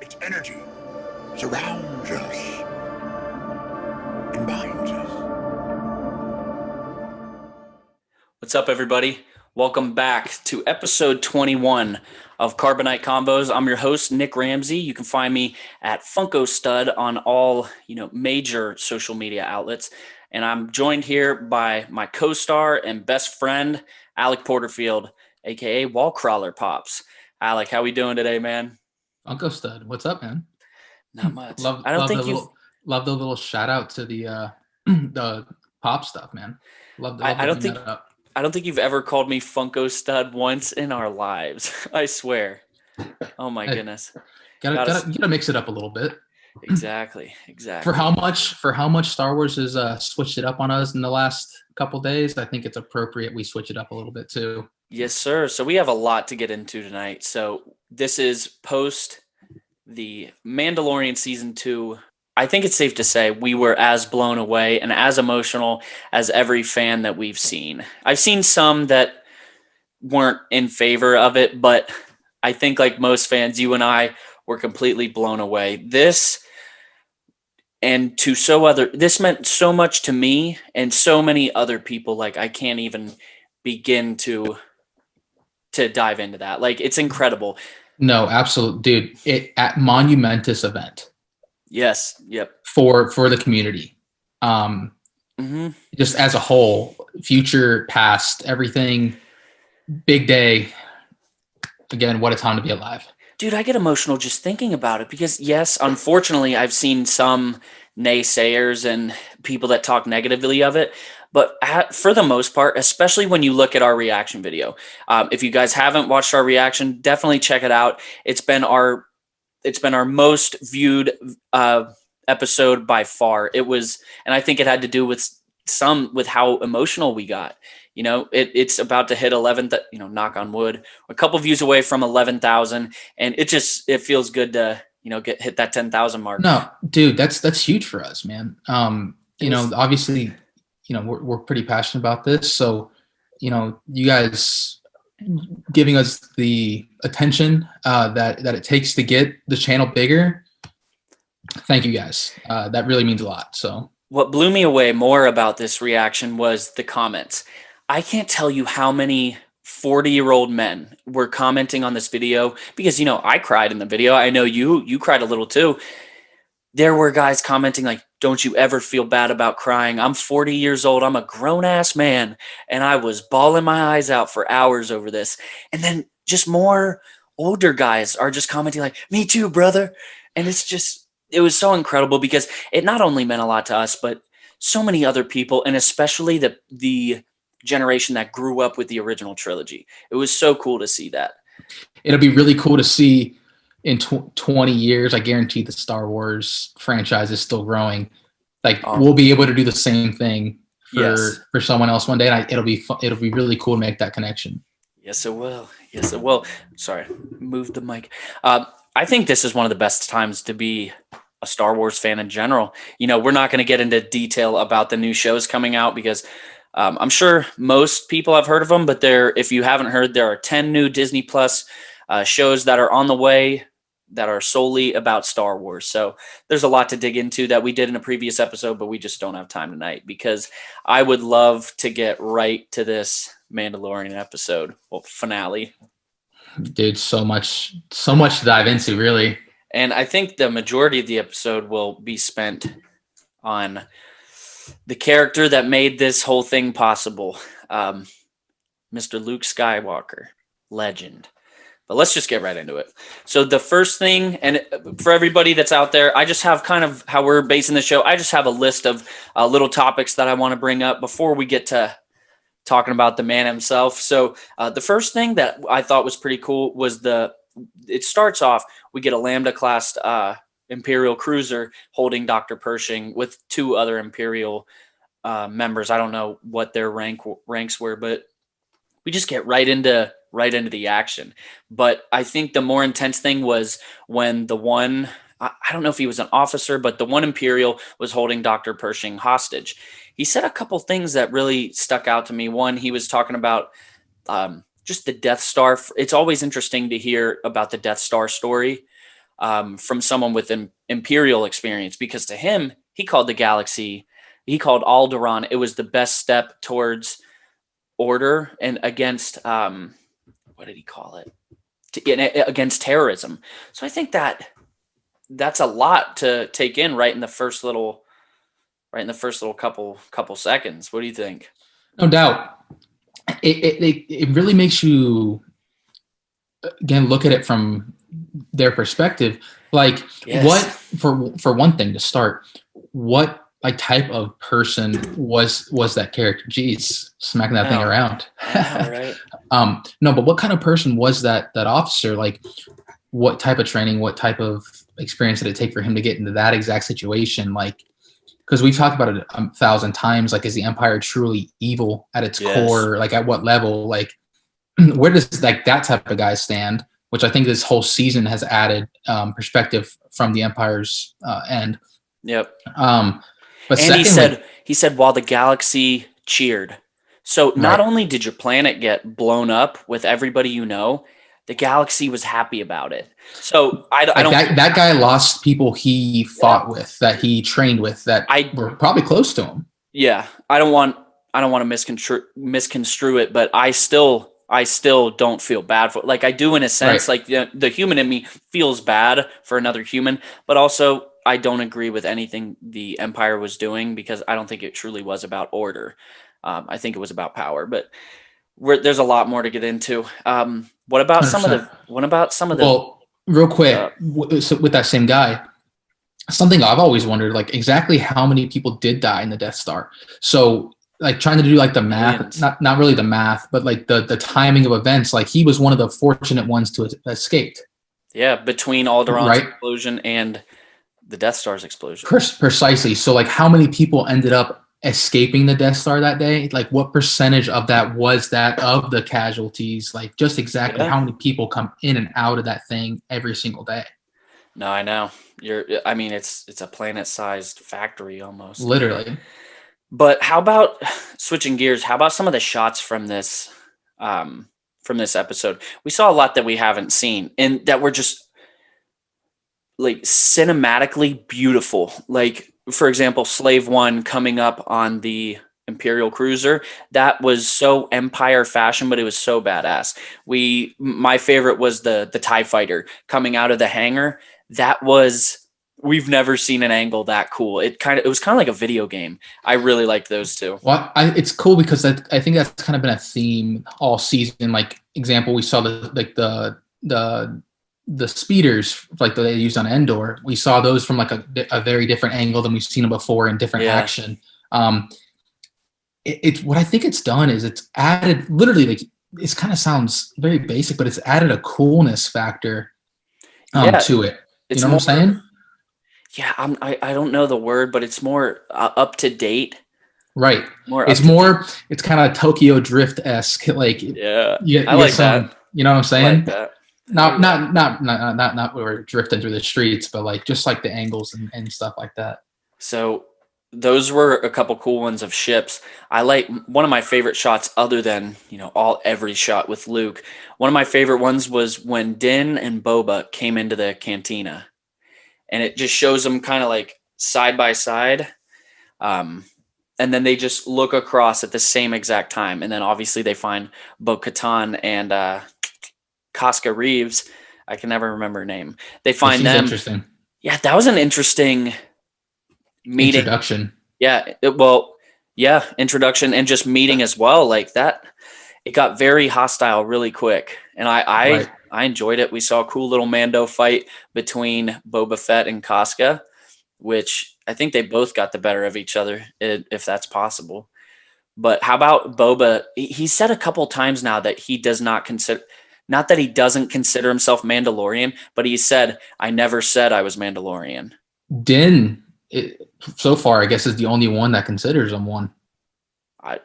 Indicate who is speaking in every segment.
Speaker 1: Its energy surrounds us and binds us.
Speaker 2: What's up, everybody? Welcome back to episode 21 of Carbonite Convos. I'm your host, Nick Ramsey. You can find me at Funko Stud on all major social media outlets. And I'm joined here by my co-star and best friend, Alec Porterfield, aka Wallcrawler Pops. Alec, how we doing today, man?
Speaker 3: Uncle Stud, what's up, man?
Speaker 2: Not much.
Speaker 3: Love
Speaker 2: I don't
Speaker 3: love the
Speaker 2: think you've.
Speaker 3: little shout out to the the pop stuff, man. Love
Speaker 2: I
Speaker 3: to
Speaker 2: don't
Speaker 3: bring
Speaker 2: think.
Speaker 3: that up.
Speaker 2: I don't think you've ever called me Funko Stud once in our lives. I swear. Oh my
Speaker 3: Hey,
Speaker 2: goodness.
Speaker 3: gotta
Speaker 2: Gotta
Speaker 3: gotta you gotta mix it up a little bit.
Speaker 2: exactly.
Speaker 3: For
Speaker 2: Exactly.
Speaker 3: how much Star Wars has switched it up on us in the last couple days, I think it's appropriate we switch it up a little bit too.
Speaker 2: Yes, sir. So we have a lot to get into tonight. So this is post the Mandalorian season 2. I think it's safe to say we were as blown away and as emotional as every fan that we've seen. I've seen some that weren't in favor of it, but I think like most fans, you and I were completely blown away. This meant so much to me and so many other people. Like I can't even begin to dive into that. Like it's incredible.
Speaker 3: No, absolute dude. It at monumentous event
Speaker 2: Yes. Yep.
Speaker 3: for the community. Um,
Speaker 2: Hmm.
Speaker 3: just as a whole, future, past, everything, big day. Again, what a time to be alive.
Speaker 2: Dude, I get emotional just thinking about it because, yes, unfortunately, I've seen some naysayers and people that talk negatively of it. But for the most part, especially when you look at our reaction video, if you guys haven't watched our reaction, definitely check it out. It's been our most viewed episode by far. It was, and I think it had to do with how emotional we got. It's about to hit 11. Knock on wood, a couple views away from 11,000, and it feels good to hit that 10,000 mark.
Speaker 3: No, dude, that's huge for us, man.
Speaker 2: It was
Speaker 3: Obviously, we're pretty passionate about this, so you guys giving us the attention that it takes to get the channel bigger. Thank you guys. That really means a lot. So
Speaker 2: what blew me away more about this reaction was the comments. I can't tell you how many 40-year-old men were commenting on this video because I cried in the video. I know you cried a little too. There were guys commenting like, don't you ever feel bad about crying? I'm 40 years old. I'm a grown ass man. And I was bawling my eyes out for hours over this. And then just more older guys are just commenting like, me too, brother. And it was so incredible because it not only meant a lot to us, but so many other people, and especially the generation that grew up with the original trilogy. It was so cool to see that.
Speaker 3: it'll be really cool to see in 20 years. I guarantee the Star Wars franchise is still growing. Like we'll be able to do the same thing
Speaker 2: Yes.
Speaker 3: for someone else one day. And it'll be really cool to make that connection.
Speaker 2: Yes, it will. Yes, it will. Sorry, move the mic. I think this is one of the best times to be a Star Wars fan in general. We're not going to get into detail about the new shows coming out because I'm sure most people have heard of them, but if you haven't heard, there are 10 new Disney Plus shows that are on the way that are solely about Star Wars. So there's a lot to dig into that we did in a previous episode, but we just don't have time tonight because I would love to get right to this Mandalorian episode, finale.
Speaker 3: Dude, so much to dive into, really.
Speaker 2: And I think the majority of the episode will be spent on the character that made this whole thing possible, Mr. Luke Skywalker, legend. But let's just get right into it. So the first thing, and for everybody that's out there, I just have kind of how we're basing the show. I just have a list of little topics that I want to bring up before we get to talking about the man himself. So the first thing that I thought was pretty cool was it starts off, we get a Lambda class Imperial cruiser holding Dr. Pershing with two other Imperial members. I don't know what their ranks were, but we just get right into the action. But I think the more intense thing was when I don't know if he was an officer, but the one Imperial was holding Dr. Pershing hostage. He said a couple things that really stuck out to me. One, he was talking about just the Death Star. It's always interesting to hear about the Death Star story. from someone with an Imperial experience, because to him, he called the galaxy, he called Alderaan, it was the best step towards order and against, what did he call it? Against terrorism. So I think that's a lot to take in right in the first little couple seconds. What do you think?
Speaker 3: No doubt. It really makes you again look at it from their perspective. Like,
Speaker 2: Yes.
Speaker 3: what for one thing to start, what like type of person was that character? Jeez, smacking that thing around.
Speaker 2: Right.
Speaker 3: No, but what kind of person was that officer? Like, what type of training, what type of experience did it take for him to get into that exact situation? Like, because we've talked about it 1,000 times. Like, is the Empire truly evil at its core? Like, at what level? Like, where does like that type of guy stand? Which I think this whole season has added perspective from the Empire's end.
Speaker 2: Yep.
Speaker 3: But
Speaker 2: and
Speaker 3: secondly,
Speaker 2: he said while the galaxy cheered. So not only did your planet get blown up with everybody you know, the galaxy was happy about it. So I don't.
Speaker 3: That guy lost people he fought with, that he trained with, that were probably close to him.
Speaker 2: Yeah, I don't want to misconstrue it, but I still don't feel bad for it. Like, I do in a sense. Like, the human in me feels bad for another human, but also I don't agree with anything the Empire was doing, because I don't think it truly was about order. I think it was about power, but there's a lot more to get into. What about 100%. some of the?
Speaker 3: Well, real quick, so with that same guy, something I've always wondered, like, exactly how many people did die in the Death Star. So, like, trying to do like the math, not really the math, but like the timing of events. Like, he was one of the fortunate ones to escape.
Speaker 2: Yeah, between Alderaan's explosion and the Death Star's explosion.
Speaker 3: Precisely. So, like, how many people ended up escaping the Death Star that day? Like, what percentage of that was that of the casualties? Like, just exactly how many people come in and out of that thing every single day?
Speaker 2: No, I know. It's a planet-sized factory almost.
Speaker 3: Literally.
Speaker 2: But how about, switching gears, how about some of the shots from this episode? We saw a lot that we haven't seen, and that were just like cinematically beautiful. Like, for example, Slave One coming up on the Imperial cruiser, that was so Empire fashion, but it was so badass. My favorite was the TIE fighter coming out of the hangar. We've never seen an angle that cool. It was kind of like a video game. I really liked those two.
Speaker 3: Well, it's cool because I think that's kind of been a theme all season. Like, example, we saw the speeders, like, that they used on Endor. We saw those from like a very different angle than we've seen them before in different action. It's what I think it's done is it's added, literally, like, it kind of sounds very basic, but it's added a coolness factor to it. You know what I'm saying?
Speaker 2: Yeah, I don't know the word, but it's more up to date.
Speaker 3: Right. It's kind of Tokyo Drift-esque. Like, I like that. You know what I'm saying?
Speaker 2: I like that.
Speaker 3: Not where we're drifting through the streets, but like just like the angles and stuff like that.
Speaker 2: So those were a couple cool ones of ships. I like one of my favorite shots, other than every shot with Luke. One of my favorite ones was when Din and Boba came into the cantina, and it just shows them kind of like side by side, and then they just look across at the same exact time, and then obviously they find Bo-Katan and Kaska Reeves. I can never remember her name. They find them.
Speaker 3: Interesting.
Speaker 2: Yeah, that was an interesting meeting.
Speaker 3: Introduction.
Speaker 2: Yeah. Introduction and just meeting as well. Like that, it got very hostile really quick. And I enjoyed it. We saw a cool little Mando fight between Boba Fett and Kaska, which I think they both got the better of each other, if that's possible. But how about Boba? He said a couple times now that he does not consider... Not that he doesn't consider himself Mandalorian, but he said, "I never said I was Mandalorian." Din,
Speaker 3: so far, I guess, is the only one that considers him one.
Speaker 2: I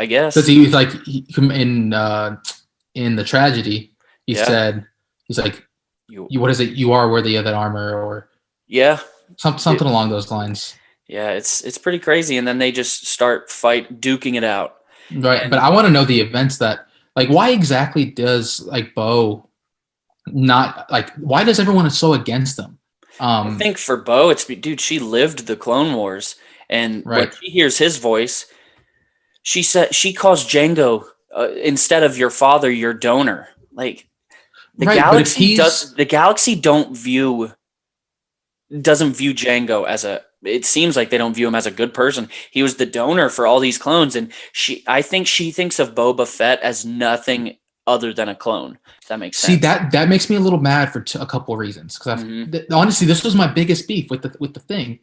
Speaker 2: guess.
Speaker 3: Because he was like, in the tragedy, he said, he's like, what is it? You are worthy of that armor, or something along those lines.
Speaker 2: Yeah, it's pretty crazy. And then they just start duking it out.
Speaker 3: Right, but I want to know the events that. Like, why exactly does, like, Bo not like, why does everyone so against them?
Speaker 2: I think for Bo, it's dude. She lived the Clone Wars, and when
Speaker 3: Right.
Speaker 2: she hears his voice, she calls Django instead of your father, your donor. Like
Speaker 3: Right, but if he's
Speaker 2: the galaxy doesn't view Django as a. It seems like they don't view him as a good person. He was the donor for all these clones, and I think she thinks of Boba Fett as nothing other than a clone. If that makes sense.
Speaker 3: that makes me a little mad for a couple of reasons. Because honestly, this was my biggest beef with the thing,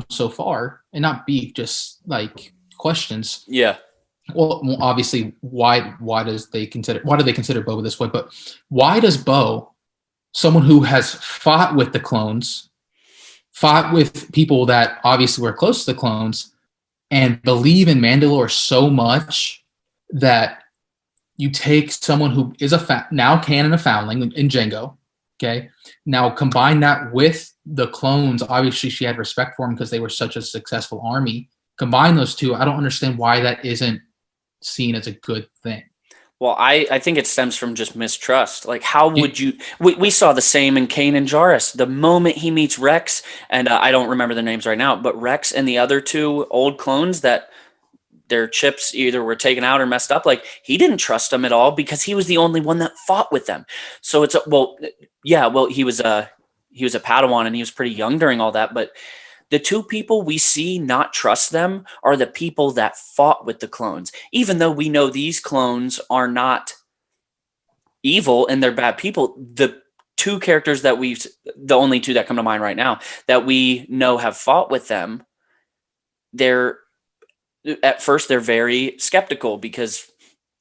Speaker 3: so far, and not beef, just like questions.
Speaker 2: Yeah.
Speaker 3: Well, obviously, why do they consider Boba this way? But why does Bo, someone who has fought with the clones, fought with people that obviously were close to the clones, and believe in Mandalore so much that you take someone who is now canon a foundling in Django, okay? Now combine that with the clones. Obviously, she had respect for them because they were such a successful army. Combine those two. I don't understand why that isn't seen as a good thing.
Speaker 2: Well, I think it stems from just mistrust. Like, how would you? We saw the same in Kanan Jarrus. The moment he meets Rex, and I don't remember their names right now, but Rex and the other two old clones that their chips either were taken out or messed up, like he didn't trust them at all because he was the only one that fought with them. So it's he was a Padawan and he was pretty young during all that, but the two people we see not trust them are the people that fought with the clones, even though we know these clones are not evil and they're bad people. The two characters the only two that come to mind right now that we know have fought with them, at first they're very skeptical because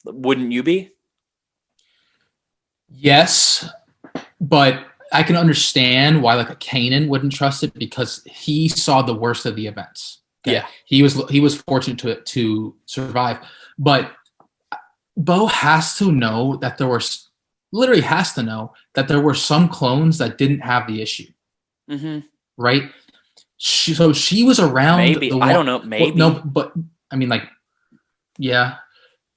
Speaker 2: wouldn't you be?
Speaker 3: Yes, but I can understand why like a Kanan wouldn't trust it because he saw the worst of the events. Okay?
Speaker 2: Yeah.
Speaker 3: He was fortunate to survive. But Bo has to know that there were some clones that didn't have the issue.
Speaker 2: Mm-hmm.
Speaker 3: Right? So she was around.
Speaker 2: Maybe. I don't know. Maybe.
Speaker 3: Well, no, but I mean, like, yeah.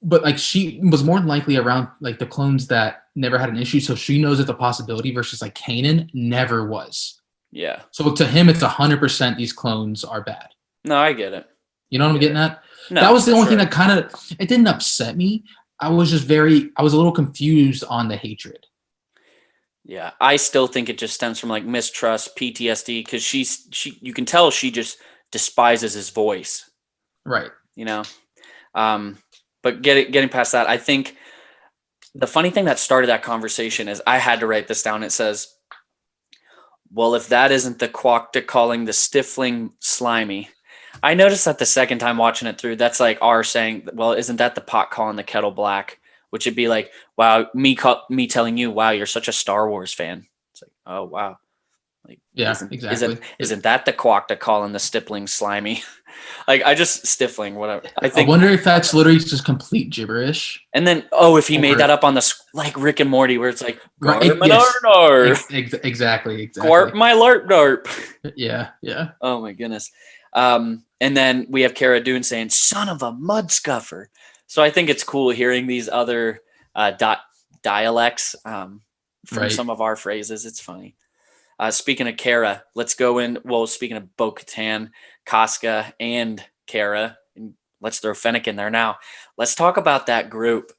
Speaker 3: But like she was more than likely around like the clones that never had an issue, so she knows it's a possibility versus like Kanan never was.
Speaker 2: Yeah.
Speaker 3: So to him, it's 100% these clones are bad.
Speaker 2: No, I get it.
Speaker 3: You know what I'm getting at?
Speaker 2: No,
Speaker 3: that was the only thing
Speaker 2: sure.
Speaker 3: that kind of it didn't upset me. I was a little confused on the hatred.
Speaker 2: Yeah, I still think it just stems from like mistrust, PTSD, because you can tell she just despises his voice.
Speaker 3: Right.
Speaker 2: You know. But getting past that, I think the funny thing that started that conversation is I had to write this down. It says, well, if that isn't the Quokta calling the stifling slimy. I noticed that the second time watching it through, that's like R saying, well, isn't that the pot calling the kettle black? Which would be like, wow, me telling you, wow, you're such a Star Wars fan. It's like, oh, wow. Like,
Speaker 3: yeah, exactly.
Speaker 2: Isn't that the Quokta calling the stippling slimy? Like, stifling, whatever.
Speaker 3: I wonder if that's literally just complete gibberish.
Speaker 2: And then, if he made that up on like Rick and Morty, where it's like,
Speaker 3: exactly.
Speaker 2: Gwarp my larp darp.
Speaker 3: Yeah.
Speaker 2: Oh my goodness. And then we have Cara Dune saying, son of a mud scuffer. So I think it's cool hearing these other dialects from some of our phrases. It's funny. Speaking of Cara, let's go in. Well, speaking of Bo-Katan, Kaska, and Cara, and let's throw Fennec in there now. Let's talk about that group.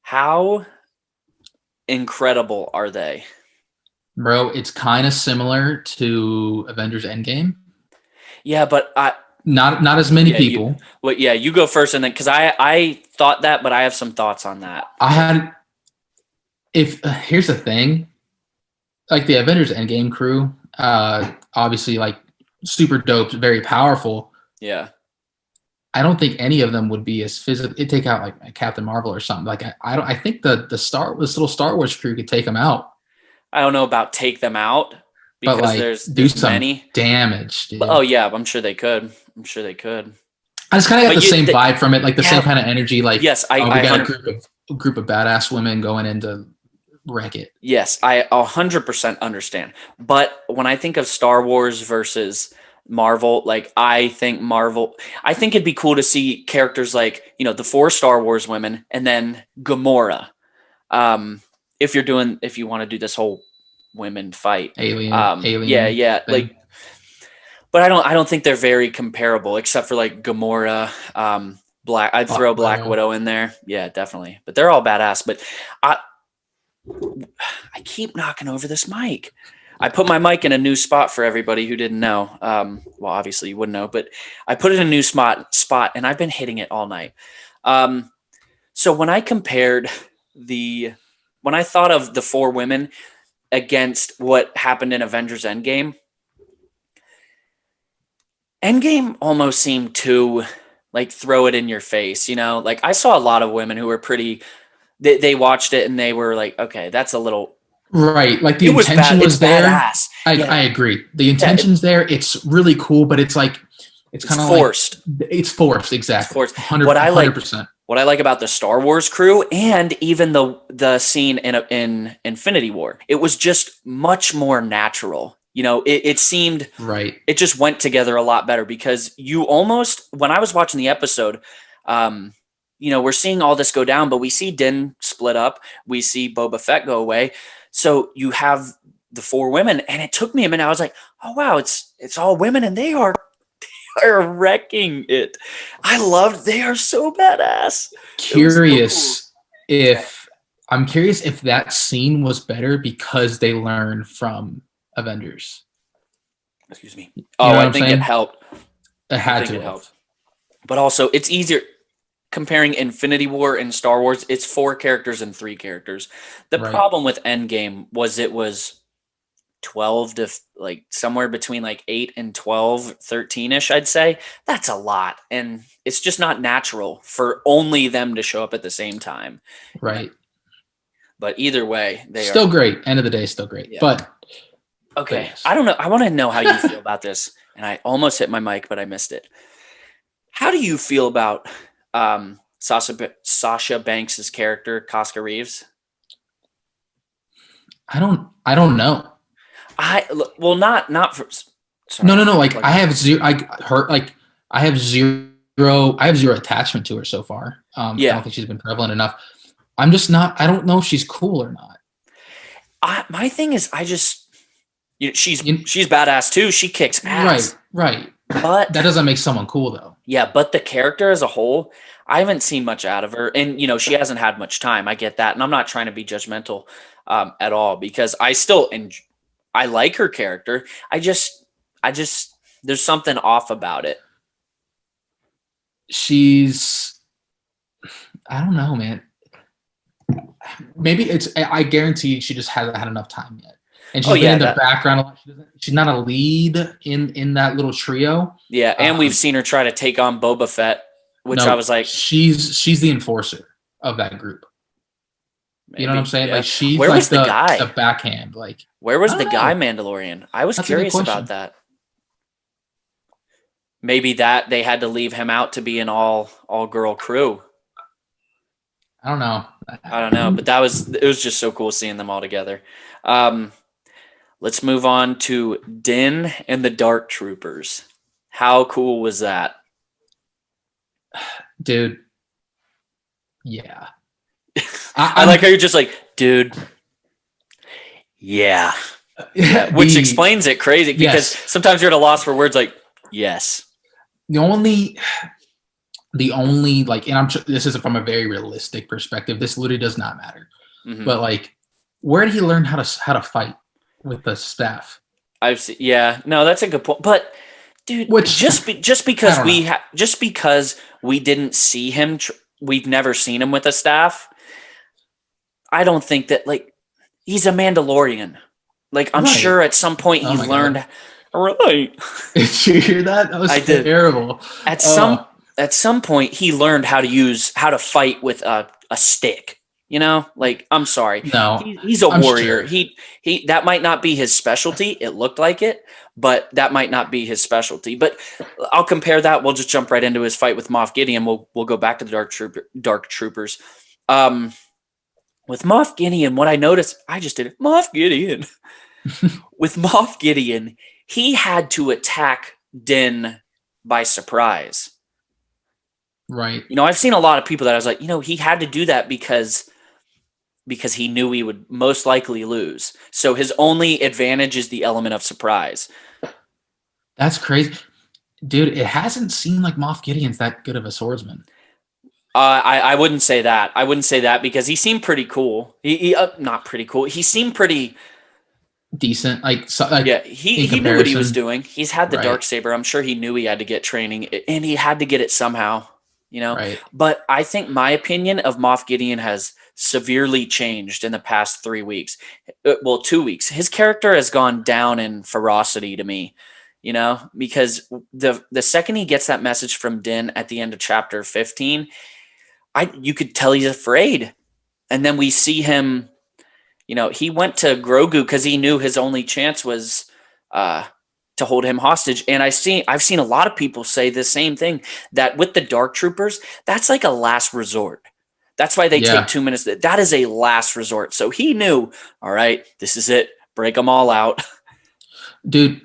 Speaker 2: How incredible are they?
Speaker 3: Bro, it's kind of similar to Avengers Endgame.
Speaker 2: Yeah, but
Speaker 3: not as many people.
Speaker 2: You go first, and then because I thought that, but I have some thoughts on that.
Speaker 3: Here's the thing. Like the Avengers Endgame crew, obviously like super dope, very powerful.
Speaker 2: Yeah.
Speaker 3: I don't think any of them would be as physical. It'd take out like Captain Marvel or something. Like I think this little Star Wars crew could take them out.
Speaker 2: I don't know about take them out because
Speaker 3: but like,
Speaker 2: there's
Speaker 3: some
Speaker 2: many
Speaker 3: damage. Dude.
Speaker 2: But, I'm sure they could. I
Speaker 3: just kind of got the same vibe from it, like the same kind of energy. Like
Speaker 2: yes,
Speaker 3: we got a group of badass women going into wreck it.
Speaker 2: Yes, I 100% understand. But when I think of Star Wars versus Marvel, like I think it'd be cool to see characters like, the 4 Star Wars women and then Gamora. if you want to do this whole women fight,
Speaker 3: alien.
Speaker 2: Yeah.
Speaker 3: thing.
Speaker 2: Like, but I don't think they're very comparable, except for like Gamora, I'd throw Black Widow in there. Yeah, definitely. But they're all badass. But I keep knocking over this mic. I put my mic in a new spot for everybody who didn't know. Well, obviously you wouldn't know, but I put it in a new spot, and I've been hitting it all night. So when I compared when I thought of the 4 women against what happened in Avengers Endgame almost seemed to like throw it in your face, you know? Like I saw a lot of women who were they watched it and they were like, okay, that's a little
Speaker 3: right. Like the intention was there.
Speaker 2: Badass.
Speaker 3: I agree. The intention's there. It's really cool, but it's like it's kind of
Speaker 2: forced.
Speaker 3: It's forced, exactly.
Speaker 2: It's forced. 100%. What I like about the Star Wars crew and even the scene in Infinity War, it was just much more natural. You know, it seemed
Speaker 3: right.
Speaker 2: It just went together a lot better because when I was watching the episode, you know, we're seeing all this go down, but we see Din split up. We see Boba Fett go away. So you have the 4 women, and it took me a minute. I was like, oh wow, it's all women, and they are wrecking it. They are so badass.
Speaker 3: Curious if that scene was better because they learned from Avengers.
Speaker 2: Excuse me.
Speaker 3: I
Speaker 2: think it helped.
Speaker 3: It had to help.
Speaker 2: But also, it's easier comparing Infinity War and Star Wars. It's 4 characters and 3 characters. The problem with Endgame was it was 12 to like somewhere between like 8 and 12, 13-ish, I'd say. That's a lot. And it's just not natural for only them to show up at the same time.
Speaker 3: Right.
Speaker 2: But either way, they
Speaker 3: still great. End of the day, still great. Yeah. But
Speaker 2: okay. Yes. I don't know. I want to know how you feel about this. And I almost hit my mic, but I missed it. How do you feel about Sasha Banks's character, Kaska Reeves?
Speaker 3: I don't know.
Speaker 2: Not for. Sorry,
Speaker 3: no. Like I have zero. I have zero attachment to her so far. I don't think she's been prevalent enough. I'm just not. I don't know if she's cool or not.
Speaker 2: My thing is, she's badass too. She kicks ass.
Speaker 3: Right.
Speaker 2: But
Speaker 3: that doesn't make someone cool though.
Speaker 2: Yeah, but the character as a whole, I haven't seen much out of her, and you know she hasn't had much time. I get that, and I'm not trying to be judgmental at all because I like her character. I just there's something off about it.
Speaker 3: I don't know, man. Maybe I guarantee she just hasn't had enough time yet. And she's been in the background a lot. She's not a lead in that little trio.
Speaker 2: Yeah, and we've seen her try to take on Boba Fett, which I was like,
Speaker 3: she's the enforcer of that group. Maybe, you know what I'm saying? Yeah. Like she's
Speaker 2: where was the guy?
Speaker 3: The backhand. Like
Speaker 2: where was the guy Mandalorian? I was curious about that. Maybe that they had to leave him out to be an all girl crew.
Speaker 3: I don't know,
Speaker 2: but it was just so cool seeing them all together. Let's move on to Din and the Dark Troopers. How cool was that?
Speaker 3: Dude. Yeah.
Speaker 2: I like how you're just like, dude. Yeah. Which explains it crazy because sometimes you're at a loss for words like, yes.
Speaker 3: The only like, and this is from a very realistic perspective. This literally does not matter. Mm-hmm. But like, where did he learn how to fight with the staff?
Speaker 2: I've seen. Yeah, no, that's a good point. But dude, just because we didn't see him, we've never seen him with a staff. I don't think that like he's a Mandalorian. Like I'm sure at some point he learned. God. Right.
Speaker 3: Did you hear that? That was terrible.
Speaker 2: At some point he learned how to fight with a stick. You know, like I'm sorry.
Speaker 3: No,
Speaker 2: he's a warrior. Sure. He that might not be his specialty. It looked like it, but that might not be his specialty. But I'll compare that. We'll just jump right into his fight with Moff Gideon. We'll go back to the Dark Troopers. With Moff Gideon, what I noticed, I just did it. Moff Gideon. With Moff Gideon, he had to attack Din by surprise.
Speaker 3: Right.
Speaker 2: You know, I've seen a lot of people that I was like, you know, he had to do that because because he knew he would most likely lose. So his only advantage is the element of surprise.
Speaker 3: That's crazy. Dude, it hasn't seemed like Moff Gideon's that good of a swordsman.
Speaker 2: I wouldn't say that. I wouldn't say that because he seemed pretty cool. He not pretty cool. He seemed pretty
Speaker 3: decent. Like
Speaker 2: yeah, he knew what he was doing. He's had the
Speaker 3: Right.
Speaker 2: Darksaber. I'm sure he knew he had to get training, and he had to get it somehow. You know.
Speaker 3: Right.
Speaker 2: But I think my opinion of Moff Gideon has severely changed in the past 3 weeks. Well, 2 weeks. His character has gone down in ferocity to me. You know, because the second he gets that message from Din at the end of chapter 15, you could tell he's afraid. And then we see him, you know, he went to Grogu because he knew his only chance was to hold him hostage. And I've seen a lot of people say the same thing, that with the Dark Troopers, that's like a last resort. That's why they take 2 minutes. That is a last resort. So he knew, all right, this is it. Break them all out.
Speaker 3: Dude,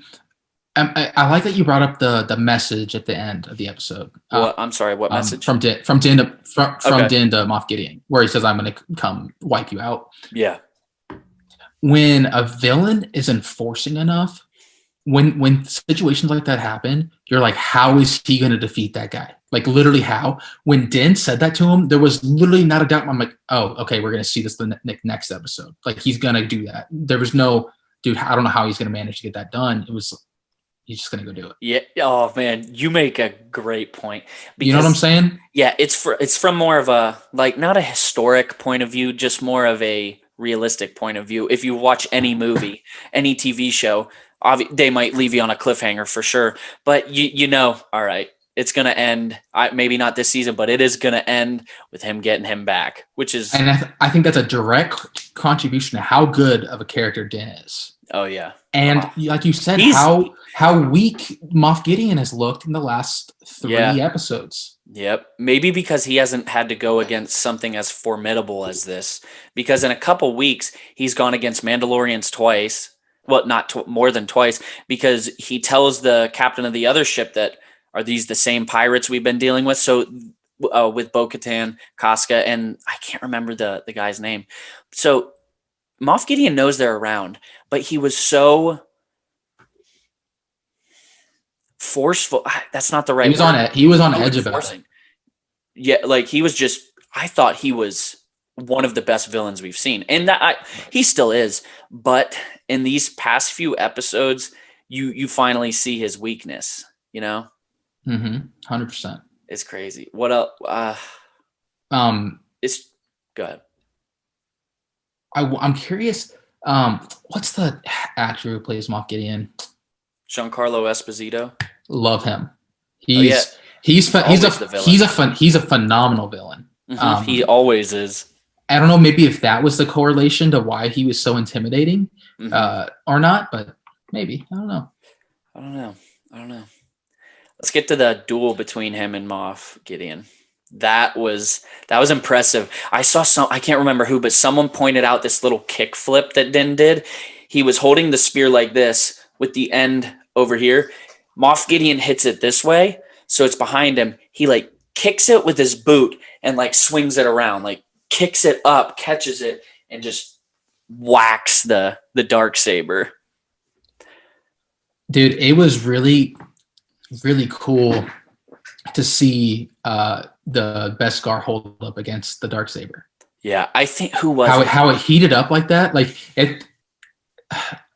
Speaker 3: I like that you brought up the message at the end of the episode.
Speaker 2: I'm sorry, what message?
Speaker 3: From Din to Moff Gideon, where he says, "I'm going to come wipe you out."
Speaker 2: Yeah.
Speaker 3: When a villain is enforcing enough, when situations like that happen, you're like, how is he going to defeat that guy? Like, literally how? When Din said that to him, there was literally not a doubt. I'm like, oh, okay, we're going to see this the next episode. Like, he's going to do that. There was no, dude, I don't know how he's going to manage to get that done. He's just going to go do it.
Speaker 2: Yeah. Oh, man, you make a great point.
Speaker 3: Because, you know what I'm saying?
Speaker 2: Yeah, it's from more of a, like, not a historic point of view, just more of a realistic point of view. If you watch any movie, any TV show, they might leave you on a cliffhanger for sure. But you know, all right, it's going to end, maybe not this season, but it is going to end with him getting him back, which is...
Speaker 3: And I think that's a direct contribution to how good of a character Din is.
Speaker 2: Oh, yeah.
Speaker 3: And like you said, how weak Moff Gideon has looked in the last 3 episodes.
Speaker 2: Yep. Maybe because he hasn't had to go against something as formidable as this. Because in a couple weeks, he's gone against Mandalorians twice. Well, not more than twice. Because he tells the captain of the other ship that, are these the same pirates we've been dealing with? So with Bo-Katan, Kaska, and I can't remember the guy's name. So Moff Gideon knows they're around. But he was so forceful. That's not the right word.
Speaker 3: He was on edge about it.
Speaker 2: Yeah, like he was just, I thought he was one of the best villains we've seen. And he still is. But in these past few episodes, you finally see his weakness, you know?
Speaker 3: 100%.
Speaker 2: It's crazy. What else? Go ahead.
Speaker 3: I'm curious. What's the actor who plays Moff Gideon?
Speaker 2: Giancarlo Esposito.
Speaker 3: Love him.
Speaker 2: He's
Speaker 3: a phenomenal villain.
Speaker 2: He always is.
Speaker 3: I don't know, maybe if that was the correlation to why he was so intimidating, or not, but maybe. I don't know.
Speaker 2: Let's get to the duel between him and Moff Gideon. That was impressive. I saw I can't remember who, but someone pointed out this little kick flip that Din did. He was holding the spear like this with the end over here. Moff Gideon hits it this way, so it's behind him. He like kicks it with his boot and like swings it around, like kicks it up, catches it, and just whacks the Darksaber.
Speaker 3: Dude, it was really, really cool to see the Beskar hold up against the Darksaber.
Speaker 2: Yeah, I think how
Speaker 3: it heated up like that. Like it.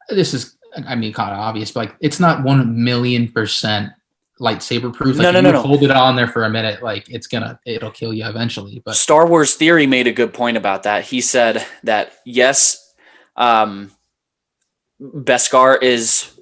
Speaker 3: This is, I mean, kind of obvious, but like it's not 1,000,000% lightsaber proof. Like, no. Hold it on there for a minute, like it'll kill you eventually. But
Speaker 2: Star Wars Theory made a good point about that. He said that yes, Beskar is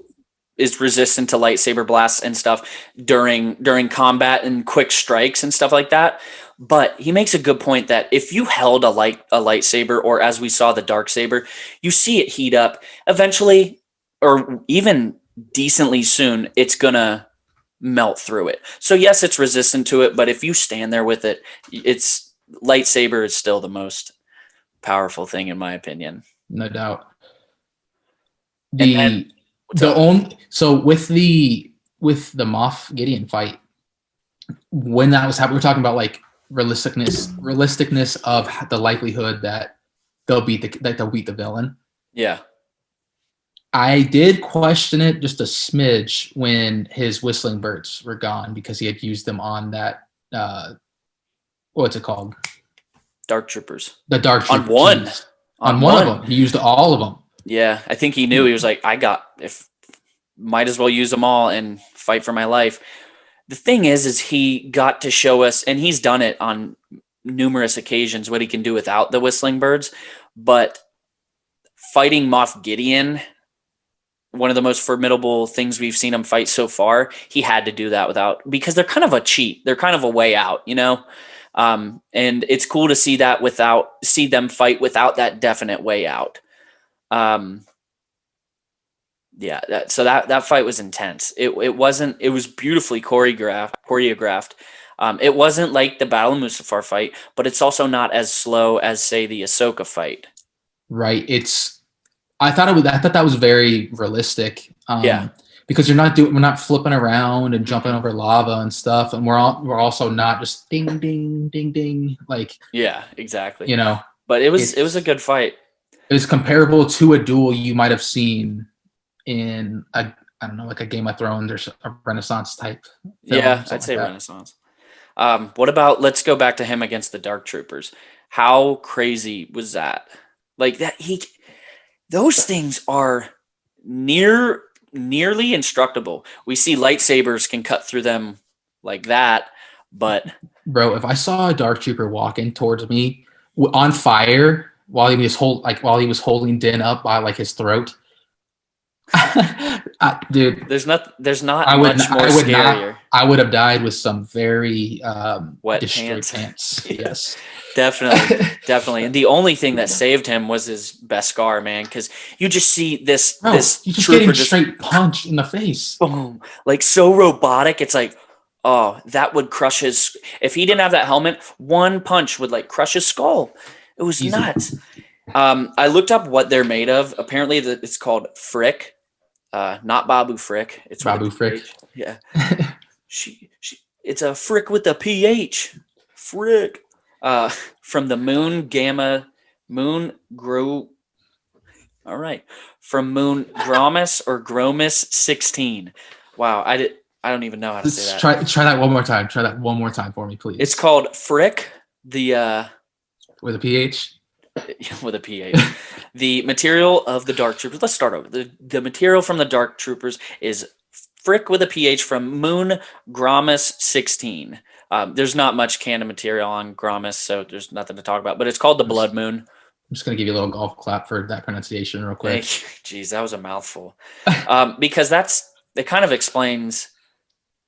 Speaker 2: resistant to lightsaber blasts and stuff during combat and quick strikes and stuff like that. But he makes a good point that if you held a lightsaber, or as we saw the Darksaber, you see it heat up eventually, or even decently soon, it's gonna melt through it. So yes, it's resistant to it, but if you stand there with it, lightsaber is still the most powerful thing in my opinion.
Speaker 3: No doubt. So with the Moff Gideon fight, when that was happening, we were talking about like realisticness of the likelihood that they'll beat the villain.
Speaker 2: Yeah.
Speaker 3: I did question it just a smidge when his whistling birds were gone because he had used them on that what's it called?
Speaker 2: Dark Troopers.
Speaker 3: The Dark Troopers.
Speaker 2: On one.
Speaker 3: On one of them. He used all of them.
Speaker 2: Yeah, I think he knew. He was like, might as well use them all and fight for my life. The thing is he got to show us, and he's done it on numerous occasions, what he can do without the whistling birds. But fighting Moff Gideon, one of the most formidable things we've seen him fight so far, he had to do that without, because they're kind of a cheat. They're kind of a way out, you know? And it's cool to see them fight without that definite way out. So that fight was intense. It was beautifully choreographed. It wasn't like the Battle of Mustafar fight, but it's also not as slow as, say, the Ahsoka fight.
Speaker 3: Right. I thought that was very realistic. Because we're not flipping around and jumping over lava and stuff, and we're also not just ding ding ding ding like. Yeah,
Speaker 2: exactly.
Speaker 3: You know,
Speaker 2: but it was a good fight.
Speaker 3: It was comparable to a duel you might have seen in I don't know, like a Game of Thrones or a Renaissance type film.
Speaker 2: Yeah, I'd say Renaissance. What about, let's go back to him against the Dark Troopers. How crazy was that? Like that, those things are nearly indestructible. We see lightsabers can cut through them like that, but
Speaker 3: bro, if I saw a Dark Trooper walking towards me on fire while he was holding Din up by like his throat, dude,
Speaker 2: there's not much more scarier.
Speaker 3: I would have died with some very
Speaker 2: wet
Speaker 3: pants. Yes.
Speaker 2: Definitely. And the only thing that saved him was his Beskar, man, because you just see this
Speaker 3: you just getting straight punch in the face.
Speaker 2: Boom. Like so robotic. It's like, oh, that would crush his, if he didn't have that helmet, one punch would like crush his skull. It was nuts. I looked up what they're made of. Apparently it's called Frick. Not Babu Frick. It's
Speaker 3: Babu Frick.
Speaker 2: Yeah. It's a Frick with a PH. Frick. From the Moon Grow. All right. From Moon Gromus or Gromus 16. Wow. I don't even know how to say that.
Speaker 3: Try that one more time. Try that one more time for me, please.
Speaker 2: It's called Frick.
Speaker 3: With a PH?
Speaker 2: With a PH. The material of the Dark Troopers. Let's start over. The material from the Dark Troopers is Frick with a PH from Moon Gromus 16. There's not much canon material on Gromus, so there's nothing to talk about. But it's called the Blood Moon.
Speaker 3: I'm just going to give you a little golf clap for that pronunciation real quick.
Speaker 2: Jeez, that was a mouthful. Because it kind of explains.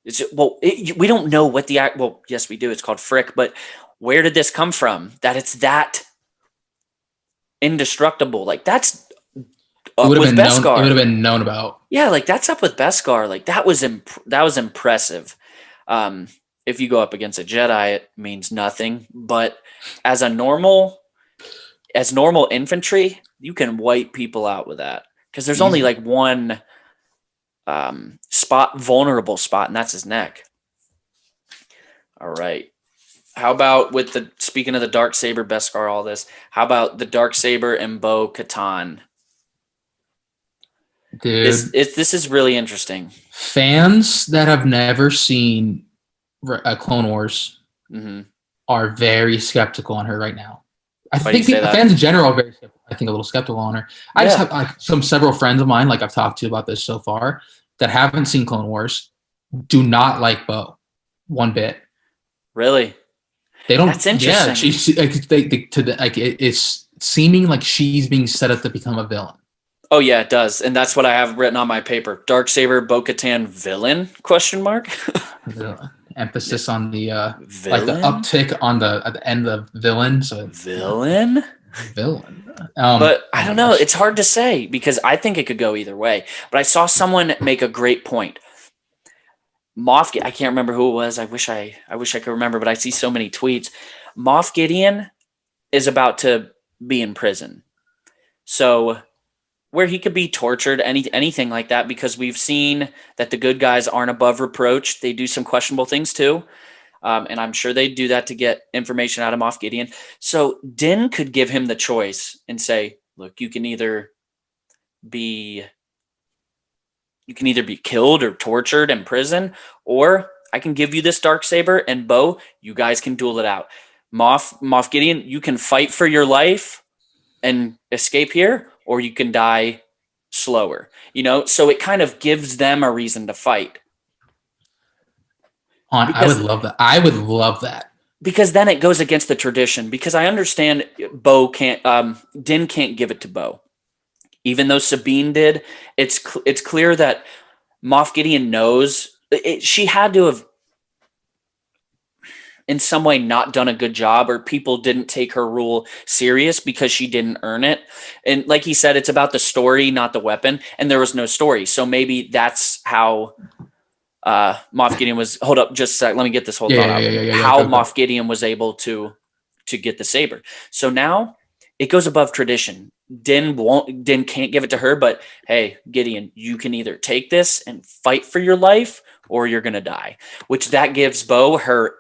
Speaker 2: We don't know what yes, we do. It's called Frick, but where did this come from? That it's that indestructible. Like that's up with Beskar.
Speaker 3: It would have been known about.
Speaker 2: Yeah, like that's up with Beskar. Like that was impressive. If you go up against a Jedi, it means nothing. But as normal infantry, you can wipe people out with that because there's only like one vulnerable spot, and that's his neck. All right. How about speaking of the Darksaber, Beskar, all this, how about the Darksaber and Bo-Katan?
Speaker 3: Dude,
Speaker 2: this is really interesting.
Speaker 3: Fans that have never seen Clone Wars are very skeptical on her right now. I think fans in general are very skeptical. I think a little skeptical on her. I just have several friends of mine, like I've talked to about this so far, that haven't seen Clone Wars, do not like Bo one bit.
Speaker 2: Really?
Speaker 3: They don't.
Speaker 2: That's interesting.
Speaker 3: Yeah, it's seeming like she's being set up to become a villain.
Speaker 2: Oh yeah, it does, and that's what I have written on my paper. Darksaber, Bo-Katan, villain? ?
Speaker 3: Emphasis on the like the uptick at the end of villain. So
Speaker 2: villain. But I don't know. It's hard to say because I think it could go either way. But I saw someone make a great point. I can't remember who it was. I wish I could remember, but I see so many tweets. Moff Gideon is about to be in prison. So where he could be tortured, anything like that, because we've seen that the good guys aren't above reproach. They do some questionable things too. And I'm sure they'd do that to get information out of Moff Gideon. So Din could give him the choice and say, look, you can either be killed or tortured in prison, or I can give you this Darksaber, and Bo, you guys can duel it out. Moff Gideon, you can fight for your life and escape here, or you can die slower. So it kind of gives them a reason to fight.
Speaker 3: I would love that. I would love that.
Speaker 2: Because then it goes against the tradition. Because I understand Din can't give it to Bo. Even though Sabine did, it's clear that Moff Gideon knows she had to have in some way not done a good job, or people didn't take her rule serious because she didn't earn it. And like he said, it's about the story, not the weapon. And there was no story. So maybe that's how Moff Gideon was. Hold up just a sec. Let me get this whole thought out. How Moff Gideon was able to get the saber. So now it goes above tradition. Din can't give it to her, but hey, Gideon, you can either take this and fight for your life, or you're gonna die. Which that gives Bo her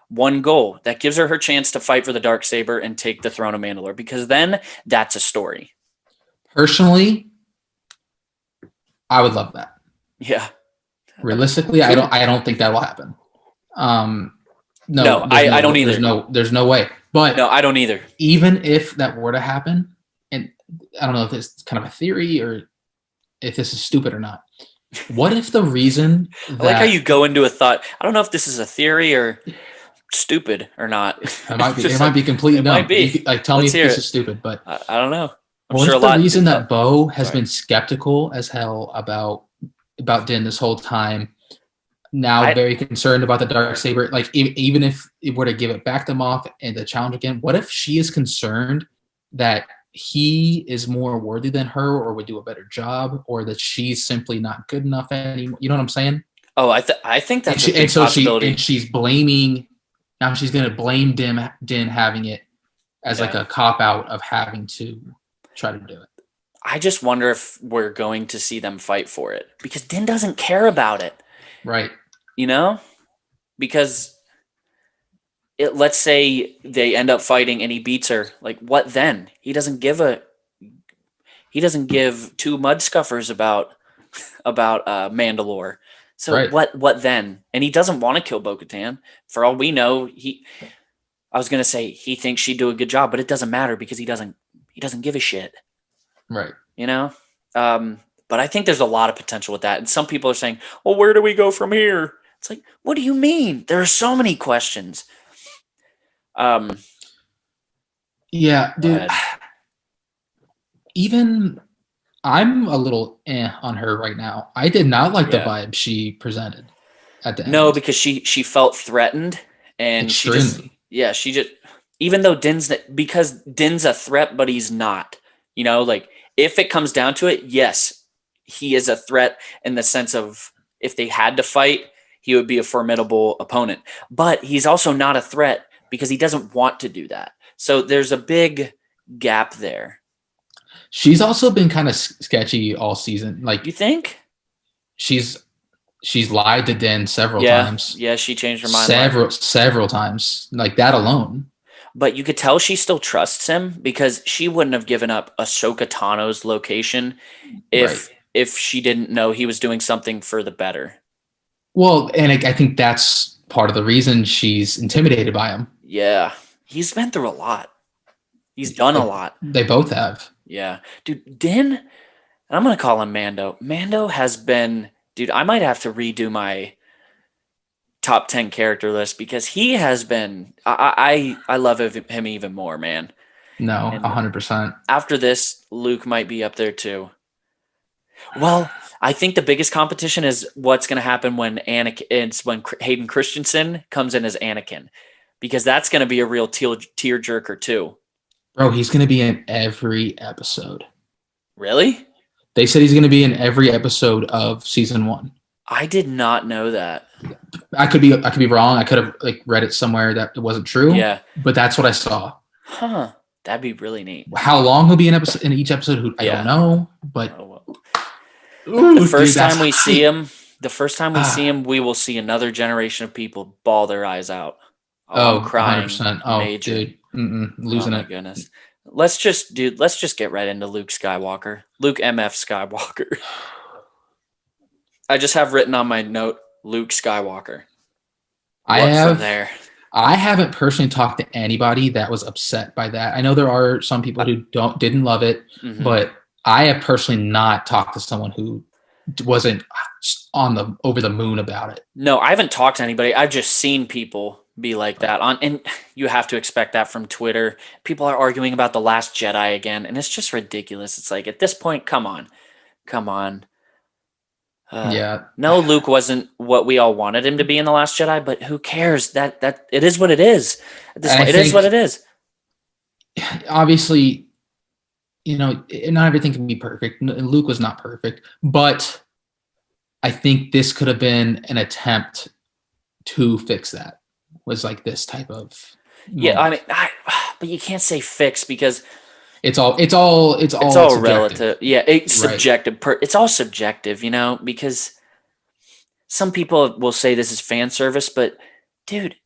Speaker 2: one goal. That gives her chance to fight for the Darksaber and take the throne of Mandalore, because then that's a story.
Speaker 3: Personally, I would love that.
Speaker 2: Yeah.
Speaker 3: Realistically, I don't think that will happen. No,
Speaker 2: I don't either.
Speaker 3: There's no way. But
Speaker 2: no, I don't either.
Speaker 3: Even if that were to happen, and I don't know if it's kind of a theory or if this is stupid or not. What if the reason that,
Speaker 2: I like how you go into a thought. I don't know if this is a theory or stupid or not.
Speaker 3: It might be completely dumb.
Speaker 2: Might be.
Speaker 3: Tell me if this is stupid, but
Speaker 2: I don't know.
Speaker 3: What's the reason that Bo has been skeptical as hell about Din this whole time? Now very concerned about the Darksaber. Like even if it were to give it back to Moff and the challenge again, what if she is concerned that he is more worthy than her, or would do a better job, or that she's simply not good enough anymore? You know what I'm saying?
Speaker 2: Oh, I think that's a big possibility.
Speaker 3: She's blaming. Now she's going to blame Din having it as like a cop out of having to try to do it.
Speaker 2: I just wonder if we're going to see them fight for it, because Din doesn't care about it.
Speaker 3: Right.
Speaker 2: Because let's say they end up fighting and he beats her. Like, what then? He doesn't give two mud scuffers about Mandalore. So what then? And he doesn't want to kill Bo-Katan. For all we know, I was going to say he thinks she'd do a good job, but it doesn't matter because he doesn't give a shit.
Speaker 3: Right.
Speaker 2: But I think there's a lot of potential with that. And some people are saying, well, where do we go from here? It's like, what do you mean? There are so many questions.
Speaker 3: Yeah, dude. Even I'm a little on her right now. I did not like the vibe she presented at the end.
Speaker 2: No, because she felt threatened, and
Speaker 3: extremely.
Speaker 2: she just even though Din's a threat, but he's not. Like if it comes down to it, yes, he is a threat in the sense of if they had to fight, he would be a formidable opponent. But he's also not a threat because he doesn't want to do that. So there's a big gap there.
Speaker 3: She's also been kind of sketchy all season. Like,
Speaker 2: you think?
Speaker 3: She's lied to Din several times.
Speaker 2: Yeah, she changed her mind
Speaker 3: several times. Like that alone.
Speaker 2: But you could tell she still trusts him, because she wouldn't have given up Ahsoka Tano's location if she didn't know he was doing something for the better.
Speaker 3: Well, and I think that's part of the reason she's intimidated by him.
Speaker 2: Yeah. He's been through a lot. He's done a lot.
Speaker 3: They both have.
Speaker 2: Yeah. Dude, Din, and I'm going to call him Mando. Mando has been, dude, I might have to redo my top 10 character list, because he has been, I love him even more, man.
Speaker 3: No, 100%.
Speaker 2: After this, Luke might be up there too. Well, I think the biggest competition is what's going to happen when Hayden Christensen comes in as Anakin, because that's going to be a real tear jerker too.
Speaker 3: Bro, he's going to be in every episode.
Speaker 2: Really?
Speaker 3: They said he's going to be in every episode of season 1.
Speaker 2: I did not know that.
Speaker 3: I could be wrong. I could have read it somewhere that it wasn't true.
Speaker 2: Yeah,
Speaker 3: but that's what I saw.
Speaker 2: Huh? That'd be really neat.
Speaker 3: How long he'll be in each episode? I don't know. But
Speaker 2: the first time we see him, The first time we see him, we will see another generation of people bawl their eyes out. I'm crying
Speaker 3: 100%. Oh,
Speaker 2: major.
Speaker 3: dude. Losing
Speaker 2: oh my
Speaker 3: it.
Speaker 2: goodness. Let's just get right into Luke Skywalker. Luke MF Skywalker. I just have written on my note Luke Skywalker. From there?
Speaker 3: I haven't personally talked to anybody that was upset by that. I know there are some people who didn't love it, but I have personally not talked to someone who wasn't over the moon about it.
Speaker 2: No, I haven't talked to anybody. I've just seen people be like that and you have to expect that from Twitter. People are arguing about The Last Jedi again, and it's just ridiculous. It's like, at this point, come on.
Speaker 3: Yeah.
Speaker 2: No, Luke wasn't what we all wanted him to be in The Last Jedi, but who cares? That it is what it is. At this point, it is what it is.
Speaker 3: Obviously, not everything can be perfect. Luke was not perfect, but I think this could have been an attempt to fix that. Was like this type of moment.
Speaker 2: Yeah. I mean, but you can't say fix because
Speaker 3: it's all
Speaker 2: relative. Yeah, it's subjective. It's all subjective, because some people will say this is fan service, but dude,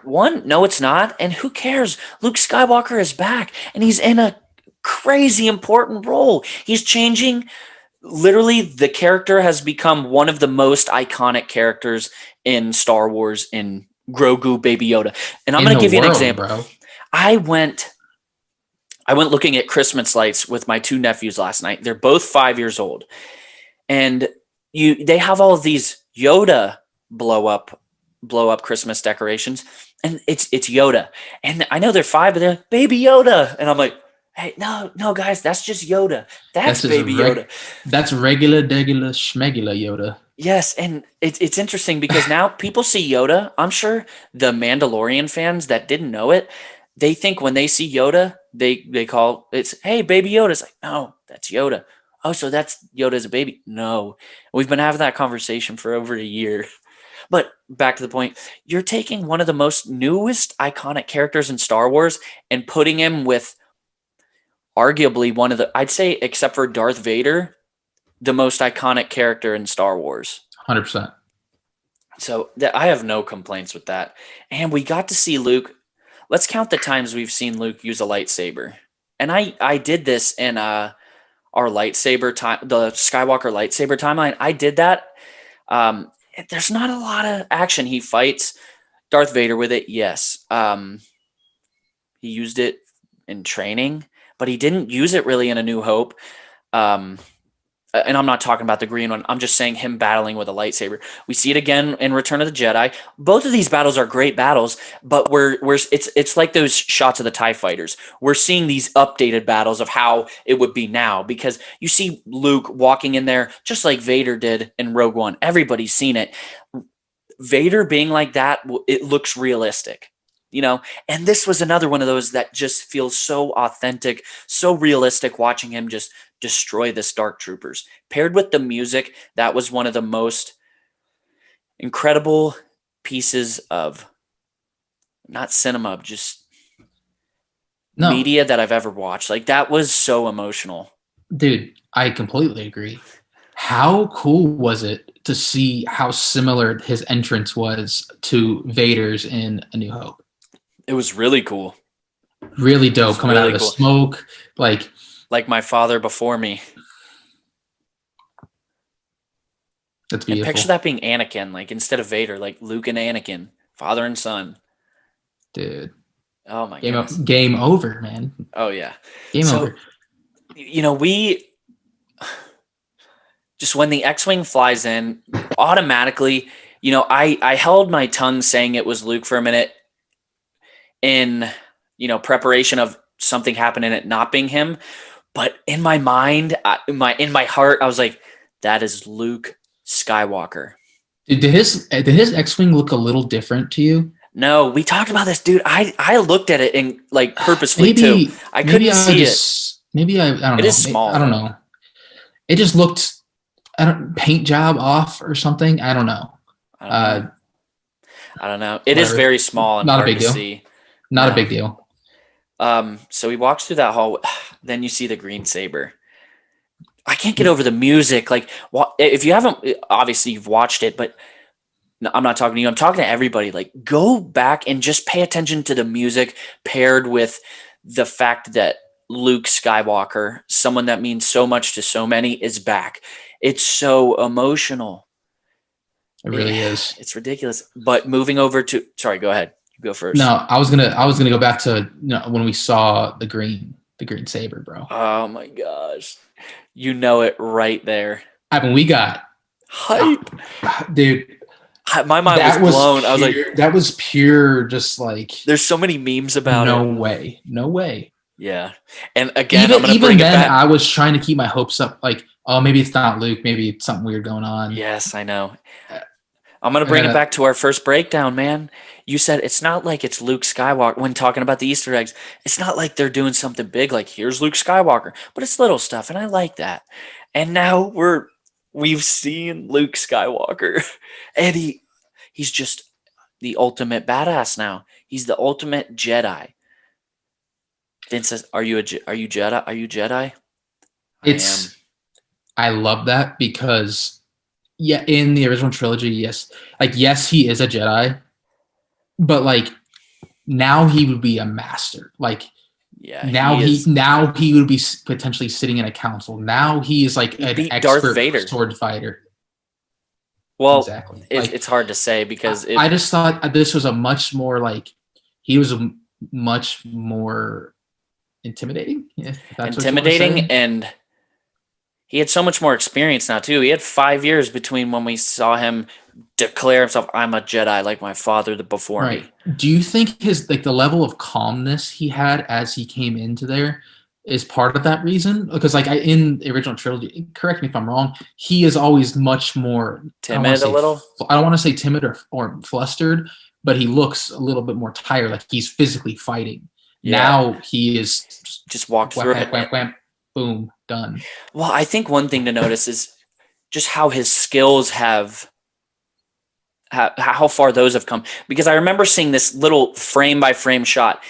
Speaker 2: no, it's not. And who cares? Luke Skywalker is back, and he's in a crazy important role. He's changing. Literally, the character has become one of the most iconic characters in Star Wars in Grogu, Baby Yoda. And I'm going to give you an example. Bro. I went looking at Christmas lights with my two nephews last night. They're both 5 years old. And they have all of these Yoda blow up Christmas decorations. And it's Yoda. And I know they're 5, but they're like, Baby Yoda. And I'm like, hey, no, guys, that's just Yoda. That's Baby Yoda.
Speaker 3: That's regular, schmegula Yoda.
Speaker 2: Yes, and it's interesting because now people see Yoda. I'm sure the Mandalorian fans that didn't know it, they think when they see Yoda, they call it's, hey, Baby Yoda. It's like, no, that's Yoda. Oh, so that's Yoda as a baby? No. We've been having that conversation for over a year. But back to the point, you're taking one of the most newest iconic characters in Star Wars and putting him with arguably one of the, I'd say, except for Darth Vader, the most iconic character in Star Wars.
Speaker 3: 100%.
Speaker 2: So I have no complaints with that. And we got to see Luke. Let's count the times we've seen Luke use a lightsaber. And I did this in our lightsaber time, the Skywalker lightsaber timeline. I did that. There's not a lot of action. He fights Darth Vader with it. Yes. He used it in training, but he didn't use it really in A New Hope. And I'm not talking about the green one. I'm just saying him battling with a lightsaber. We see it again in Return of the Jedi. Both of these battles are great battles, but it's like those shots of the TIE fighters. We're seeing these updated battles of how it would be now, because you see Luke walking in there just like Vader did in Rogue One. Everybody's seen it. Vader being like that, it looks realistic. And this was another one of those that just feels so authentic, so realistic, watching him just destroy the Dark Troopers. Paired with the music, that was one of the most incredible pieces of, not cinema, just media that I've ever watched. Like, that was so emotional.
Speaker 3: Dude, I completely agree. How cool was it to see how similar his entrance was to Vader's in A New Hope?
Speaker 2: It was really cool.
Speaker 3: Really dope. Coming really out of the smoke. Like
Speaker 2: my father before me.
Speaker 3: That's beautiful.
Speaker 2: And picture that being Anakin, like instead of Vader, like Luke and Anakin, father and son.
Speaker 3: Dude.
Speaker 2: Oh my goodness.
Speaker 3: Game over, man.
Speaker 2: Oh yeah.
Speaker 3: Game over.
Speaker 2: We just, when the X-Wing flies in, automatically, I held my tongue saying it was Luke for a minute, in preparation of something happening, it not being him, but in my mind, in my heart, I was like, that is Luke Skywalker.
Speaker 3: Did his X-Wing look a little different to you?
Speaker 2: No, we talked about this, dude. I looked at it and like purposefully too. I couldn't see it.
Speaker 3: Maybe I don't know.
Speaker 2: It is small.
Speaker 3: I don't know. It just looked, paint job off or something. I don't know.
Speaker 2: I don't know. It is very small and
Speaker 3: not
Speaker 2: hard
Speaker 3: a big
Speaker 2: to
Speaker 3: deal.
Speaker 2: See.
Speaker 3: Not a big deal.
Speaker 2: So he walks through that hall. Then you see the green saber. I can't get over the music. Like, if you haven't, obviously you've watched it, but no, I'm not talking to you. I'm talking to everybody. Like, go back and just pay attention to the music paired with the fact that Luke Skywalker, someone that means so much to so many, is back. It's so emotional.
Speaker 3: It really is.
Speaker 2: It's ridiculous. But moving over to, sorry, go ahead. You go first.
Speaker 3: No, I was gonna go back to when we saw the green saber, bro.
Speaker 2: Oh my gosh, you know it right there.
Speaker 3: I mean, we got
Speaker 2: hype,
Speaker 3: dude.
Speaker 2: My mind was blown. I was like,
Speaker 3: that was pure, just like.
Speaker 2: There's so many memes about it.
Speaker 3: No way.
Speaker 2: Yeah, and again,
Speaker 3: I'm gonna bring it back. I was trying to keep my hopes up. Like, oh, maybe it's not Luke. Maybe it's something weird going on.
Speaker 2: Yes, I know. I'm going to bring it back to our first breakdown, man. You said it's not like it's Luke Skywalker when talking about the Easter eggs. It's not like they're doing something big like here's Luke Skywalker, but it's little stuff, and I like that. And now we've seen Luke Skywalker, and he's just the ultimate badass now. He's the ultimate Jedi. Vince says, "Are you Jedi? Are you Jedi?"
Speaker 3: I love that because. Yeah, in the original trilogy, yes. Like, yes, he is a Jedi, but like now he would be a master. Like,
Speaker 2: yeah,
Speaker 3: now he would be potentially sitting in a council. Now he is like an expert sword fighter.
Speaker 2: Well,
Speaker 3: exactly.
Speaker 2: It's hard to say because
Speaker 3: I just thought this was a much more like he was a much more intimidating.
Speaker 2: And. He had so much more experience now, too. He had 5 years between when we saw him declare himself, I'm a Jedi like my father before me.
Speaker 3: Do you think the level of calmness he had as he came into there is part of that reason? Because in the original trilogy, correct me if I'm wrong, he is always much more
Speaker 2: timid a little.
Speaker 3: I don't want to say timid or flustered, but he looks a little bit more tired, like he's physically fighting. Yeah. Now he is
Speaker 2: just walked through it.
Speaker 3: Wham, boom, done.
Speaker 2: Well, I think one thing to notice is just how his skills how far those have come. Because I remember seeing this little frame-by-frame shot.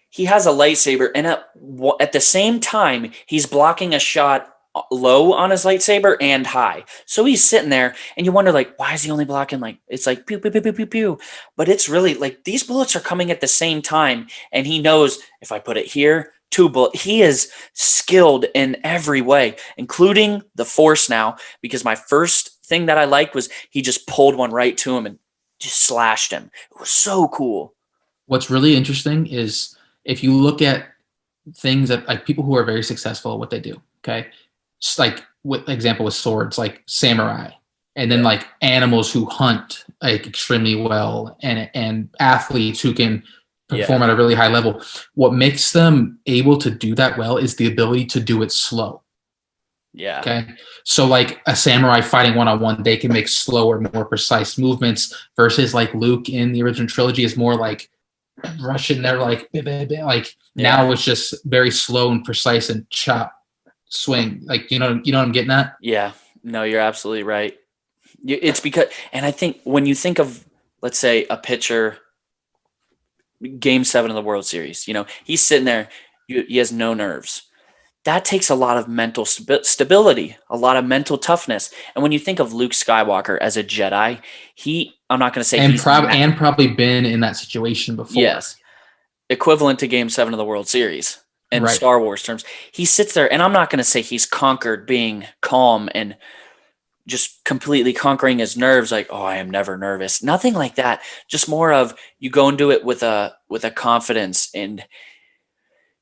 Speaker 2: He has a lightsaber, and at the same time, he's blocking a shot low on his lightsaber and high. So he's sitting there, and you wonder, like, why is he only blocking, like, it's like pew, pew, pew, pew, pew, pew. But it's really, like, these bullets are coming at the same time, and he knows, if I put it here, he is skilled in every way, including the Force now, because my first thing that I liked was he just pulled one right to him and just slashed him. It was so cool.
Speaker 3: What's really interesting is if you look at things that like people who are very successful at what they do, okay? Just like with example with swords, like samurai, and then like animals who hunt like extremely well, and athletes who can perform at a really high level. What makes them able to do that well is the ability to do it slow.
Speaker 2: Yeah.
Speaker 3: Okay. So like a samurai fighting one-on-one, they can make slower, more precise movements versus like Luke in the original trilogy is more like rushing there, like now it's just very slow and precise and chop, swing. Like, you know what I'm getting at?
Speaker 2: Yeah. No, you're absolutely right. It's because, and I think when you think of, let's say, a pitcher, Game 7 of the World Series, he's sitting there, he has no nerves. That takes a lot of mental stability, a lot of mental toughness. And when you think of Luke Skywalker as a Jedi, I'm not going to say
Speaker 3: and probably been in that situation before.
Speaker 2: Yes. Equivalent to Game 7 of the World Series in Star Wars terms. He sits there, and I'm not going to say he's conquered being calm and just completely conquering his nerves, like, oh, I am never nervous. Nothing like that. Just more of you go and do it with a confidence, and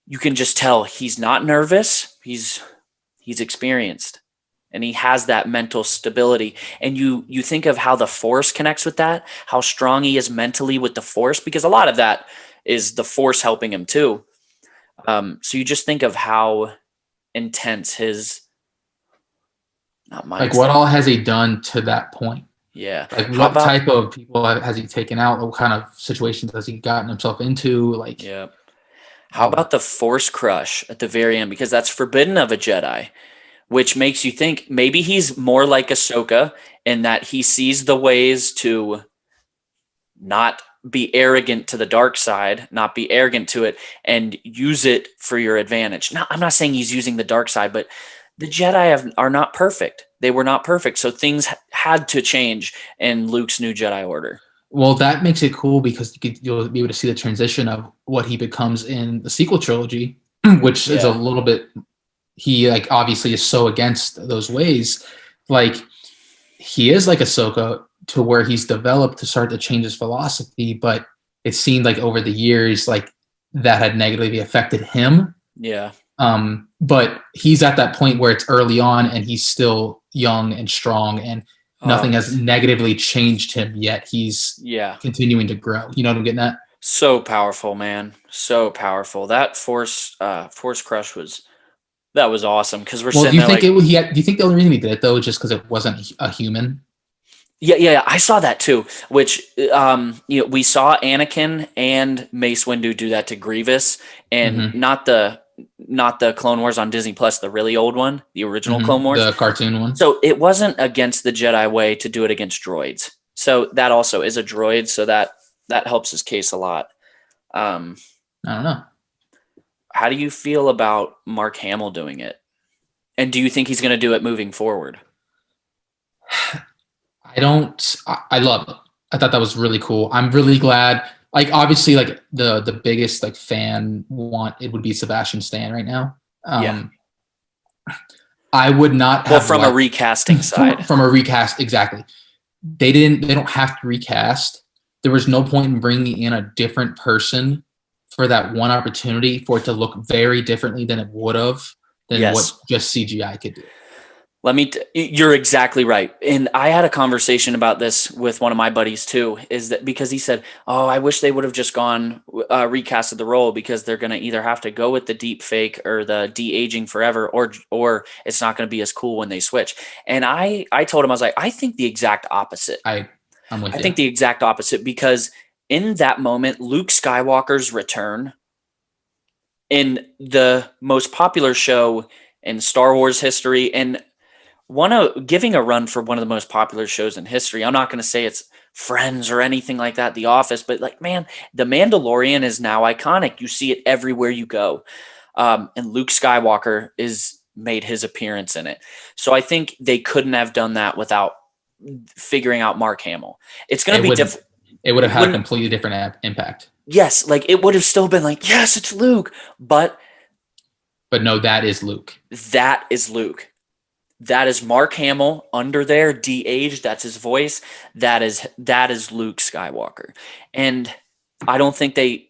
Speaker 2: you can just tell he's not nervous. He's experienced, and he has that mental stability. And you think of how the Force connects with that, how strong he is mentally with the Force, because a lot of that is the Force helping him too. So you just think of how intense his
Speaker 3: like what all has he done to that point?
Speaker 2: Yeah.
Speaker 3: Like what type of people has he taken out? What kind of situations has he gotten himself into? Like,
Speaker 2: yeah. How about the Force crush at the very end? Because that's forbidden of a Jedi, which makes you think maybe he's more like Ahsoka in that he sees the ways to not be arrogant to the dark side, not be arrogant to it, and use it for your advantage. Now, I'm not saying he's using the dark side, but the Jedi are not perfect. They were not perfect. So things had to change in Luke's new Jedi Order.
Speaker 3: Well, that makes it cool because you'll be able to see the transition of what he becomes in the sequel trilogy, which is a little bit. He like obviously is so against those ways. Like he is like Ahsoka to where he's developed to start to change his philosophy, but it seemed like over the years, like that had negatively affected him.
Speaker 2: Yeah.
Speaker 3: But he's at that point where it's early on and he's still young and strong and nothing has negatively changed him yet. He's continuing to grow. You know what I'm getting at?
Speaker 2: So powerful, man. So powerful. That Force Crush was awesome because we're sitting
Speaker 3: do you
Speaker 2: there
Speaker 3: think do you think the only reason he did it though is just because it wasn't a human?
Speaker 2: Yeah, I saw that too. Which we saw Anakin and Mace Windu do that to Grievous, and not the Clone Wars on Disney Plus, the really old one, the original Clone Wars,
Speaker 3: the cartoon one.
Speaker 2: So it wasn't against the Jedi way to do it against droids. So that also is a droid, so that helps his case a lot.
Speaker 3: I don't know.
Speaker 2: How do you feel about Mark Hamill doing it? And do you think he's going to do it moving forward?
Speaker 3: I love it. I thought that was really cool. I'm really glad. Like obviously, like the biggest like fan it would be Sebastian Stan right now. I would not have
Speaker 2: from a recasting side.
Speaker 3: From a recast, exactly. They don't have to recast. There was no point in bringing in a different person for that one opportunity for it to look very differently than it would have what just CGI could do.
Speaker 2: You're exactly right. And I had a conversation about this with one of my buddies too, is that because he said, oh, I wish they would have just gone recasted the role because they're going to either have to go with the deep fake or the de-aging forever, or it's not going to be as cool when they switch. And I told him, I was like, I think the exact opposite.
Speaker 3: I'm with you.
Speaker 2: I think the exact opposite because in that moment, Luke Skywalker's return in the most popular show in Star Wars history and giving a run for one of the most popular shows in history. I'm not going to say it's Friends or anything like that, The Office, but like, man, The Mandalorian is now iconic. You see it everywhere you go. And Luke Skywalker made his appearance in it. So I think they couldn't have done that without figuring out Mark Hamill. It's going to be different.
Speaker 3: It would have had a completely different impact.
Speaker 2: Yes. Like it would have still been like, yes, it's Luke, but
Speaker 3: no, that is Luke.
Speaker 2: That is Luke. That is Mark Hamill under there, de-aged. That's his voice. That is Luke Skywalker. And I don't think they,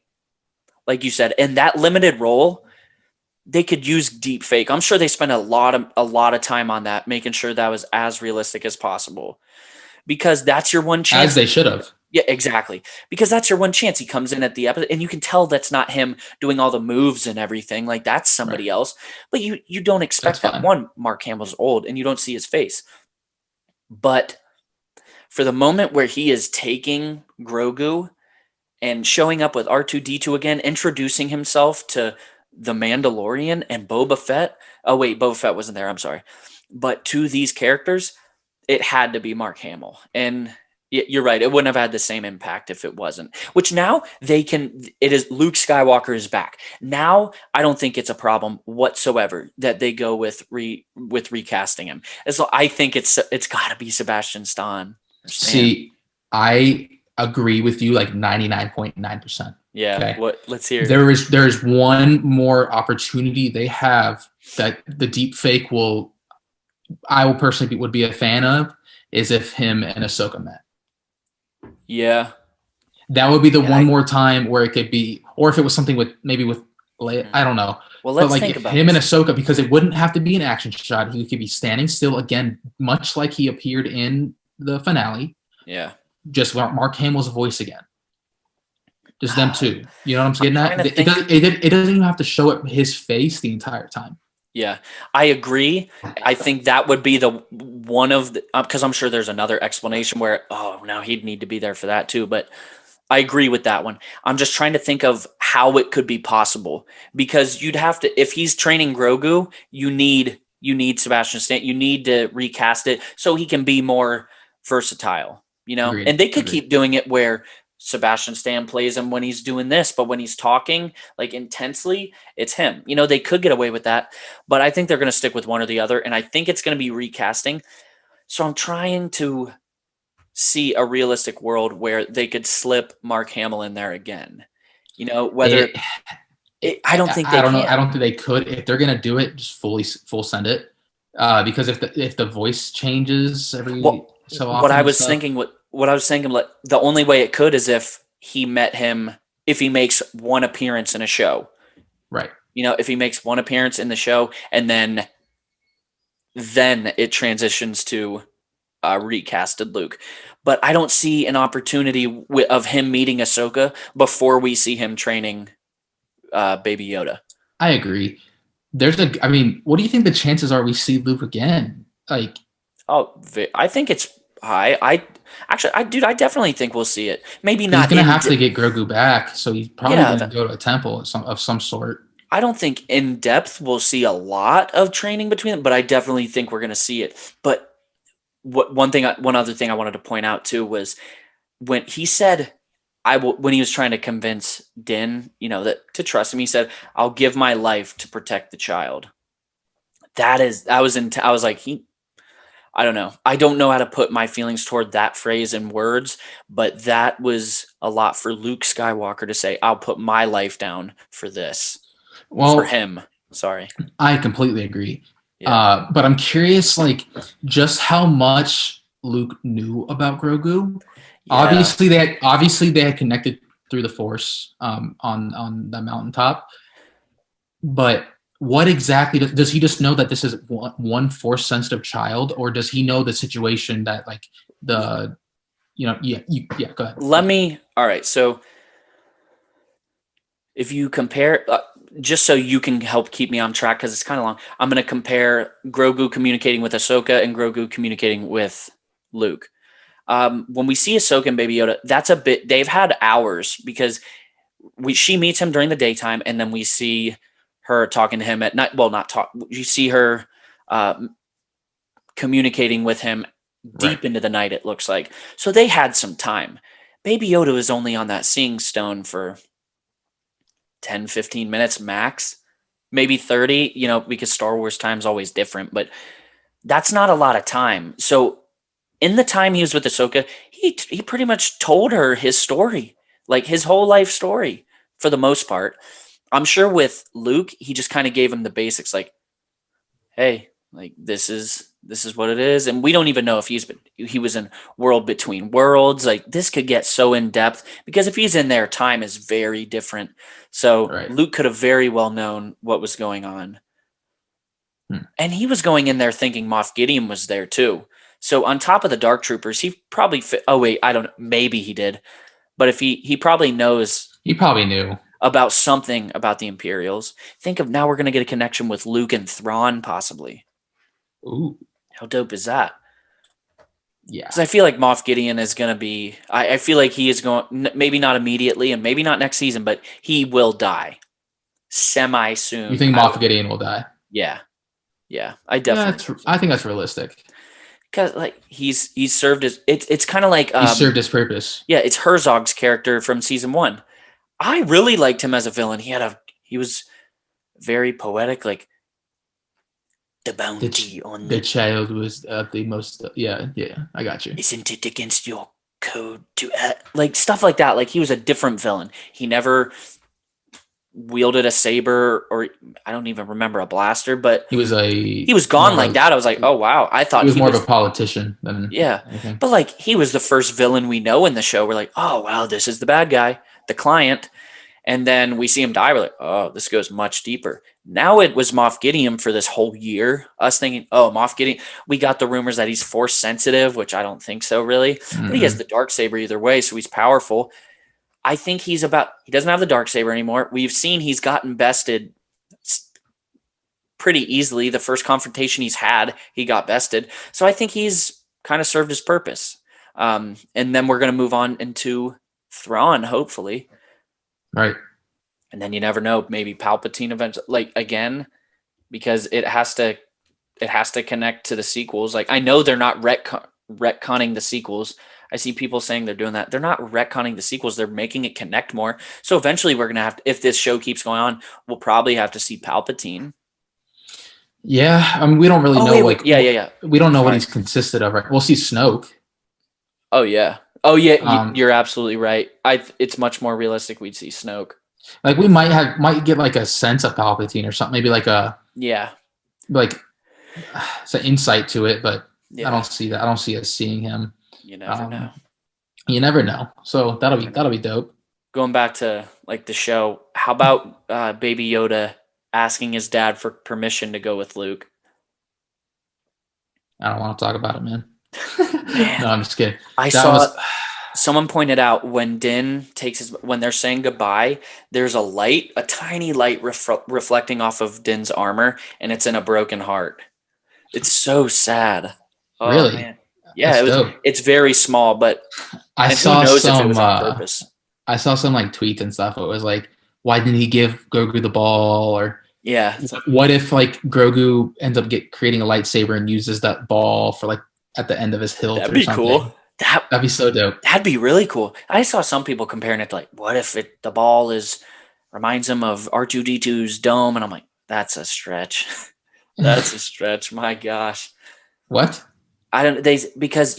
Speaker 2: like you said, in that limited role, they could use deep fake. I'm sure they spent a lot of time on that, making sure that was as realistic as possible. Because that's your one chance.
Speaker 3: As they should have.
Speaker 2: Yeah, exactly. Because that's your one chance. He comes in at the episode, and you can tell that's not him doing all the moves and everything. Like that's somebody else. But you don't expect that. One, Mark Hamill's old, and you don't see his face. But for the moment where he is taking Grogu and showing up with R2-D2 again, introducing himself to the Mandalorian and Boba Fett. Oh wait, Boba Fett wasn't there. I'm sorry. But to these characters, it had to be Mark Hamill, and you're right. It wouldn't have had the same impact if it wasn't. Which now it is Luke Skywalker is back. Now I don't think it's a problem whatsoever that they go with recasting him. So I think it's got to be Sebastian Stan.
Speaker 3: See, I agree with you like 99.9%.
Speaker 2: Yeah. Okay? Let's hear.
Speaker 3: There is one more opportunity they have that the deep fake I will personally would be a fan of is if him and Ahsoka met.
Speaker 2: Yeah.
Speaker 3: That would be the one more time where it could be, or if it was something with Leia, I don't know.
Speaker 2: Well, let's think about
Speaker 3: him and Ahsoka, because it wouldn't have to be an action shot. He could be standing still again, much like he appeared in the finale.
Speaker 2: Yeah.
Speaker 3: Just Mark Hamill's voice again. Just them two. You know what I'm getting at? It doesn't even have to show his face the entire time.
Speaker 2: Yeah, I agree. I think that would be the one of the, because I'm sure there's another explanation where, oh, no, he'd need to be there for that too. But I agree with that one. I'm just trying to think of how it could be possible, because you'd have to, if he's training Grogu, you need Sebastian Stan. You need to recast it so he can be more versatile, you know.
Speaker 3: Agreed.
Speaker 2: And they could keep doing it where Sebastian Stan plays him when he's doing this, but when he's talking like intensely, it's him. They could get away with that, but I think they're going to stick with one or the other, and I think it's going to be recasting. So I'm trying to see a realistic world where they could slip Mark Hamill in there again. Whether I don't think they
Speaker 3: don't know.
Speaker 2: can.
Speaker 3: I don't think they could. If they're gonna do it, just full send it. Because if the voice changes every so often,
Speaker 2: what I was thinking, the only way it could is if he makes one appearance in a show,
Speaker 3: right?
Speaker 2: If he makes one appearance in the show, and then it transitions to recasted Luke. But I don't see an opportunity of him meeting Ahsoka before we see him training Baby Yoda.
Speaker 3: I agree. I mean, what do you think the chances are we see Luke again? Like,
Speaker 2: I think it's high. I definitely think we'll see it. Maybe not.
Speaker 3: He's gonna have to get Grogu back, so he's probably gonna go to a temple of some sort.
Speaker 2: I don't think in depth we'll see a lot of training between them, but I definitely think we're gonna see it. But one other thing I wanted to point out too was when he said, when he was trying to convince Din, that to trust him, he said, "I'll give my life to protect the child." I was like, I don't know. I don't know how to put my feelings toward that phrase in words, but that was a lot for Luke Skywalker to say, "I'll put my life down for this." Well, for him. Sorry.
Speaker 3: I completely agree. Yeah. But I'm curious, like, just how much Luke knew about Grogu. Yeah. Obviously they had connected through the Force on the mountaintop. But what exactly does he just know that this is one Force sensitive child, or does he know the situation that like the go ahead.
Speaker 2: All right. So if you compare, just so you can help keep me on track, because it's kind of long, I'm going to compare Grogu communicating with Ahsoka and Grogu communicating with Luke. When we see Ahsoka and Baby Yoda, they've had hours, because she meets him during the daytime, and then we see her talking to him at night. Well, not talk. You see her communicating with him deep into the night, it looks like. So they had some time. Baby Yoda was only on that seeing stone for 10, 15 minutes max, maybe 30, because Star Wars time's always different, but that's not a lot of time. So in the time he was with Ahsoka, he pretty much told her his story, like his whole life story for the most part. I'm sure with Luke, he just kind of gave him the basics, like, hey, like this is what it is. And we don't even know if he was in World Between Worlds. Like, this could get so in depth, because if he's in there, time is very different. So Luke could have very well known what was going on. And he was going in there thinking Moff Gideon was there too. So on top of the Dark Troopers, he probably I don't know, maybe he did. But if he probably knows.
Speaker 3: He probably knew
Speaker 2: about something about the Imperials. Think of, now we're going to get a connection with Luke and Thrawn, possibly.
Speaker 3: Ooh.
Speaker 2: How dope is that?
Speaker 3: Yeah.
Speaker 2: Because I feel like Moff Gideon is going to be, I feel like he is going, maybe not immediately and maybe not next season, but he will die semi-soon.
Speaker 3: You think Moff Gideon will die?
Speaker 2: Yeah. Yeah, I definitely.
Speaker 3: I think that's realistic.
Speaker 2: Because like he's served his, it's kind of like.
Speaker 3: He served his purpose.
Speaker 2: Yeah, it's Herzog's character from season 1. I really liked him as a villain. He was very poetic, like the bounty on
Speaker 3: the child was the most. Yeah, I got you.
Speaker 2: Isn't it against your code to like stuff like that? Like, he was a different villain. He never wielded a saber, or I don't even remember, a blaster, but he was gone like that. I was like, oh wow, I thought
Speaker 3: he was more of a politician than
Speaker 2: anything. But like, he was the first villain we know in the show. We're like, oh wow, this is the bad guy, the client. And then we see him die. We're like, oh, this goes much deeper. Now it was Moff Gideon for this whole year. Us thinking, oh, Moff Gideon. We got the rumors that he's Force sensitive, which I don't think so really. Mm-hmm. But he has the Darksaber either way, so he's powerful. I think he doesn't have the Darksaber anymore. We've seen he's gotten bested pretty easily. The first confrontation he's had, he got bested. So I think he's kind of served his purpose. And then we're going to move on into Thrawn, hopefully.
Speaker 3: Right.
Speaker 2: And then you never know, maybe Palpatine eventually, like, again, because it has to connect to the sequels. Like, I know they're not retconning the sequels. I see people saying they're doing that. They're not retconning the sequels. They're making it connect more. So eventually we're going to have to, if this show keeps going on, we'll probably have to see Palpatine.
Speaker 3: Yeah. I mean, we don't really know.
Speaker 2: Yeah.
Speaker 3: We don't know what he's consisted of. Right. We'll see Snoke.
Speaker 2: Oh yeah. Oh yeah. You're absolutely right. It's much more realistic. We'd see Snoke.
Speaker 3: Like we might get like a sense of Palpatine or something. Maybe like it's an insight to it, but I don't see that. I don't see us seeing him.
Speaker 2: You never know.
Speaker 3: You never know. So that'll be dope.
Speaker 2: Going back to like the show, how about Baby Yoda asking his dad for permission to go with Luke?
Speaker 3: I don't want to talk about it, man.
Speaker 2: Man.
Speaker 3: No, I'm just kidding.
Speaker 2: Someone pointed out when Din when they're saying goodbye, there's a tiny light reflecting off of Din's armor, and it's in a broken heart. It's so sad. Oh,
Speaker 3: really?
Speaker 2: Man. Yeah, it's very small, but
Speaker 3: I saw
Speaker 2: who knows if it was on purpose.
Speaker 3: I saw some like tweets and stuff. It was like, why didn't he give Grogu the ball? Or what if like Grogu ends up creating a lightsaber and uses that ball for like at the end of his hilt?
Speaker 2: That'd be cool.
Speaker 3: That'd be so dope.
Speaker 2: That'd be really cool. I saw some people comparing it to like, what if the ball reminds him of R2-D2's dome? And I'm like, that's a stretch. That's a stretch. My gosh.
Speaker 3: What?
Speaker 2: Because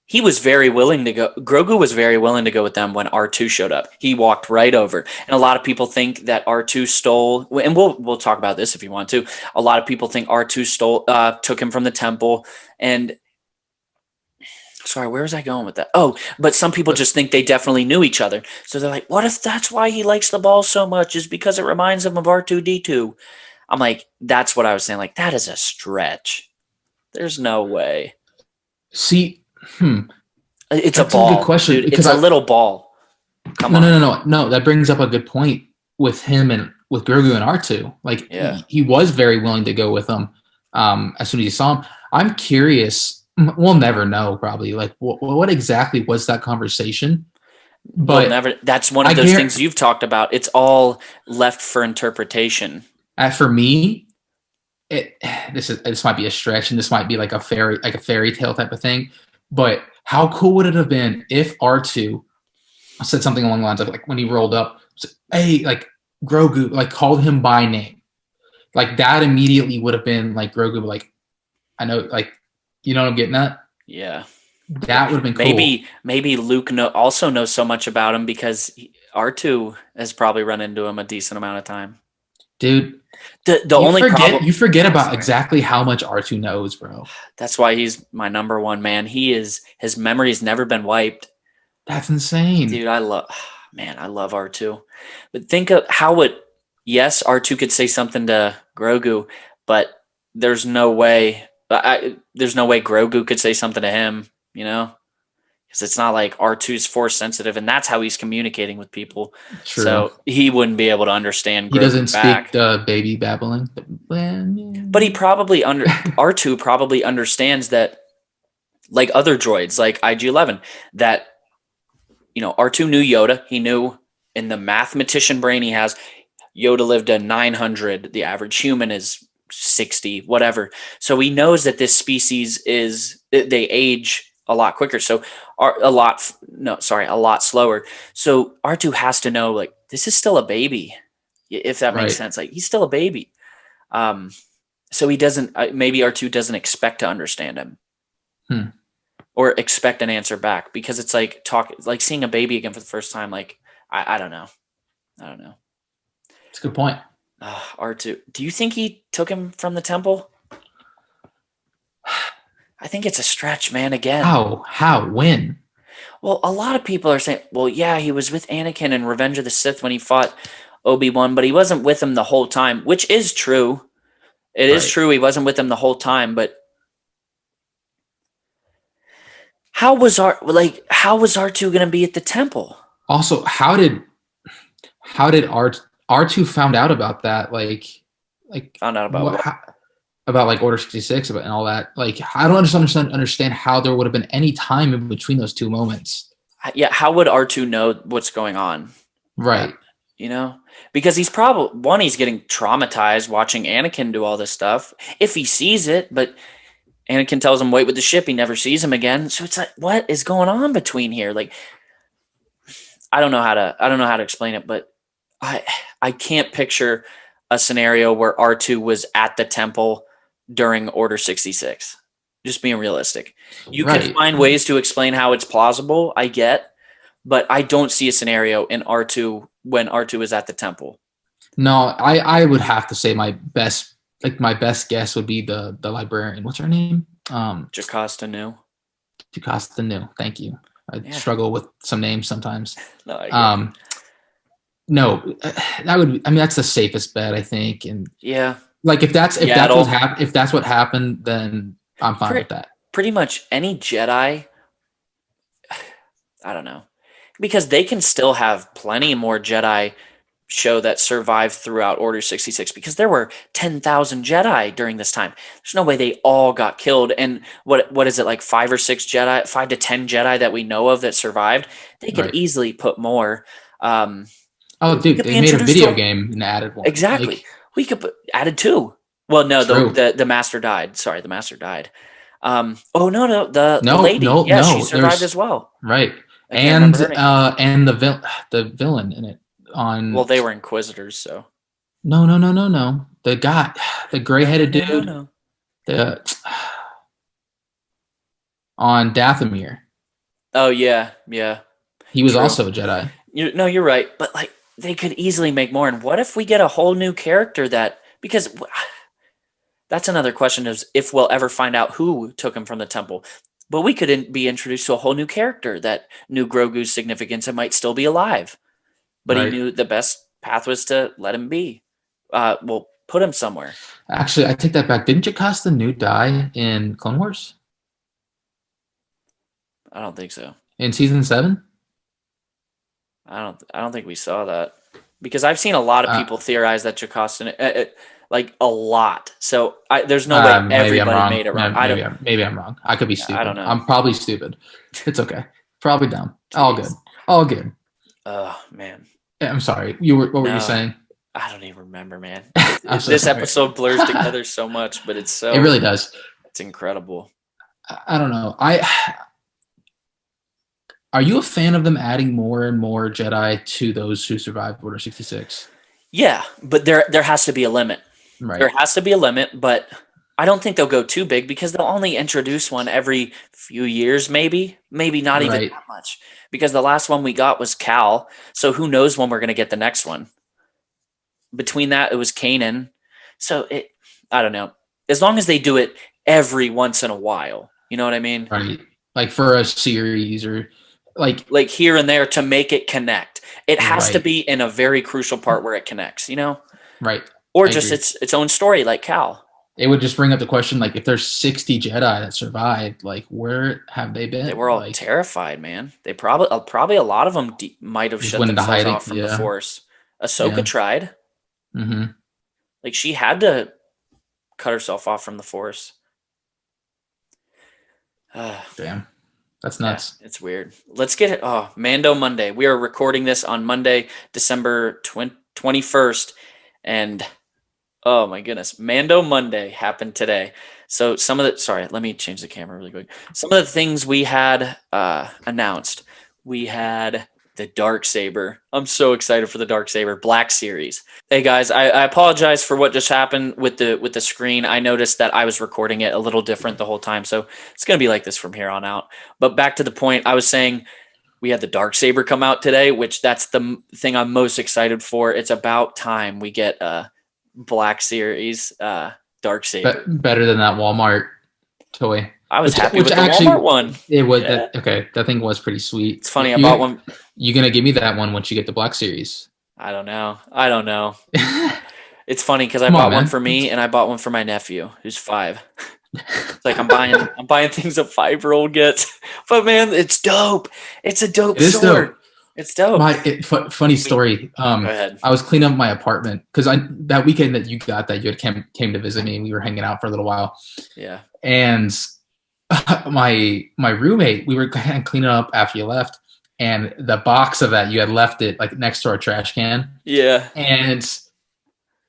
Speaker 2: he was very willing to go. Grogu was very willing to go with them when R2 showed up. He walked right over, and a lot of people think that R2 stole. And we'll talk about this if you want to. A lot of people think R2 took him from the temple. And sorry, where was I going with that? Oh, but some people just think they definitely knew each other. So they're like, what if that's why he likes the ball so much? Is because it reminds him of R2-D2? I'm like, that's what I was saying. Like, that is a stretch. There's no way.
Speaker 3: See,
Speaker 2: it's
Speaker 3: that's
Speaker 2: a ball.
Speaker 3: A good question.
Speaker 2: Dude, it's a little ball. Come on.
Speaker 3: No. That brings up a good point with him and with Grogu and R2. Like, he was very willing to go with them as soon as he saw him. I'm curious. We'll never know, probably. Like, what exactly was that conversation? But
Speaker 2: we'll never. That's one of those things you've talked about. It's all left for interpretation.
Speaker 3: For me, this might be a stretch, and this might be like a fairy tale type of thing. But how cool would it have been if R2 said something along the lines of like when he rolled up, hey, like Grogu, like called him by name, like that immediately would have been like Grogu, like I know, like you know what I'm getting at?
Speaker 2: Yeah,
Speaker 3: that would have been cool.
Speaker 2: Maybe Luke also knows so much about him because R2 has probably run into him a decent amount of time.
Speaker 3: Dude, you forget about exactly how much R2 knows, bro.
Speaker 2: That's why he's my number one, man. His memory has never been wiped.
Speaker 3: That's insane.
Speaker 2: Dude, I love R2. But think of how R2 could say something to Grogu, but there's no way Grogu could say something to him, because it's not like R2's force sensitive, and that's how he's communicating with people.
Speaker 3: True.
Speaker 2: So he wouldn't be able to understand Grogu.
Speaker 3: He doesn't
Speaker 2: back.
Speaker 3: speak baby babbling.
Speaker 2: But he probably R2 probably understands that, like other droids, like IG-11, that R2 knew Yoda. He knew in the mathematician brain he has, Yoda lived to 900. The average human is 60, whatever. So he knows that this species they age a lot quicker. So a lot slower. So R2 has to know, like, this is still a baby, if that makes sense. Like, he's still a baby. So he doesn't, maybe R2 doesn't expect to understand him or expect an answer back, because it's like seeing a baby again for the first time. Like, I don't know.
Speaker 3: It's a good point.
Speaker 2: R2, do you think he took him from the temple? I think it's a stretch, man, again.
Speaker 3: How? When?
Speaker 2: Well, a lot of people are saying, well, yeah, he was with Anakin in Revenge of the Sith when he fought Obi-Wan, but he wasn't with him the whole time, which is true. It is true he wasn't with him the whole time, but how was R2 going to be at the temple? Also,
Speaker 3: how did R2 found out about that? Like
Speaker 2: found out about what?
Speaker 3: About like Order 66 and all that. Like, I don't understand how there would have been any time in between those two moments.
Speaker 2: Yeah, how would R2 know what's going on?
Speaker 3: Right.
Speaker 2: Because he's getting traumatized watching Anakin do all this stuff, if he sees it, but Anakin tells him wait with the ship. He never sees him again. So it's like, what is going on between here? Like, I don't know how to explain it, but I can't picture a scenario where R2 was at the temple during Order 66. Just being realistic. You can find ways to explain how it's plausible, I get, but I don't see a scenario in R2 when R2 is at the temple.
Speaker 3: No, I would have to say my best guess would be the librarian. What's her name?
Speaker 2: Jocasta Nu.
Speaker 3: Jocasta Nu. Thank you. I struggle with some names sometimes.
Speaker 2: No,
Speaker 3: no, that would. I mean, that's the safest bet, I think. And
Speaker 2: yeah,
Speaker 3: like if that's what happened, then I'm fine with that.
Speaker 2: Pretty much any Jedi. I don't know, because they can still have plenty more Jedi show that survived throughout Order 66, because there were 10,000 Jedi during this time. There's no way they all got killed. And what is it, like 5 or 6 Jedi, 5 to 10 Jedi that we know of that survived? They could easily put more.
Speaker 3: Oh, dude, they made a video game and added one.
Speaker 2: Exactly.
Speaker 3: Like,
Speaker 2: we could added 2. Well, no, the master died. Sorry, the master died. The lady. She survived as well.
Speaker 3: Right. And the villain in it.
Speaker 2: Well, they were Inquisitors, so.
Speaker 3: No. The guy, the gray-headed dude.
Speaker 2: No.
Speaker 3: On Dathomir.
Speaker 2: Oh, yeah.
Speaker 3: He was also a Jedi.
Speaker 2: You're right. But, like, they could easily make more. And what if we get a whole new character because that's another question, is if we'll ever find out who took him from the temple. But we could be introduced to a whole new character that knew Grogu's significance and might still be alive. But he knew the best path was to let him be. Put him somewhere. Actually,
Speaker 3: I take that back. Didn't Jocasta Nu die in Clone Wars?
Speaker 2: I don't think so.
Speaker 3: In season 7?
Speaker 2: I don't think we saw that, because I've seen a lot of people theorize that Jocasta, like a lot. So there's no way everybody made it wrong.
Speaker 3: Maybe I'm wrong. I could be stupid.
Speaker 2: I don't know.
Speaker 3: I'm probably stupid. It's okay. Probably dumb. All good.
Speaker 2: Oh man.
Speaker 3: Yeah, I'm sorry. What were you saying?
Speaker 2: I don't even remember, man. This episode blurs together so much, but it
Speaker 3: really does.
Speaker 2: It's incredible.
Speaker 3: I don't know. Are you a fan of them adding more and more Jedi to those who survived Order 66?
Speaker 2: Yeah, but there has to be a limit.
Speaker 3: Right.
Speaker 2: There has to be a limit, but I don't think they'll go too big, because they'll only introduce one every few years, maybe not even that much. Because the last one we got was Cal, so who knows when we're going to get the next one. Between that, it was Kanan. So I don't know. As long as they do it every once in a while, you know what I mean?
Speaker 3: Right. Like for a series or like
Speaker 2: here and there to make it connect. It has to be in a very crucial part where it connects, you know?
Speaker 3: Right.
Speaker 2: Or just its own story, like Cal.
Speaker 3: It would just bring up the question, like, if there's 60 Jedi that survived, like, where have they been?
Speaker 2: They were all terrified, man. They probably a lot of them might have shut themselves off from the Force. Ahsoka tried.
Speaker 3: Mm-hmm.
Speaker 2: Like, she had to cut herself off from the Force.
Speaker 3: Damn. That's nuts.
Speaker 2: Yeah, it's weird. Let's get it. Oh, Mando Monday. We are recording this on Monday, December 21st. And, oh my goodness, Mando Monday happened today. So let me change the camera really quick. Some of the things we had announced. We had the Darksaber. I'm so excited for the Darksaber Black Series. Hey guys, I apologize for what just happened with the screen. I noticed that I was recording it a little different the whole time, so it's going to be like this from here on out. But back to the point, I was saying we had the Darksaber come out today, which that's the thing I'm most excited for. It's about time we get a Black Series Darksaber.
Speaker 3: Better than that Walmart toy.
Speaker 2: I was happy with the Walmart one.
Speaker 3: It was that thing was pretty sweet.
Speaker 2: It's funny, I bought one.
Speaker 3: You gonna give me that one once you get the Black Series?
Speaker 2: I don't know. It's funny because I bought one for me and I bought one for my nephew who's 5. It's like I'm buying things a 5-year-old gets. But man, it's dope. It's a dope sword. Dope. It's dope.
Speaker 3: Funny story.
Speaker 2: Go ahead.
Speaker 3: I was cleaning up my apartment because that weekend that you had came to visit me and we were hanging out for a little while.
Speaker 2: Yeah.
Speaker 3: And my roommate, we were kind of cleaning up after you left, and the box of that you had left it like next to our trash can.
Speaker 2: Yeah.
Speaker 3: And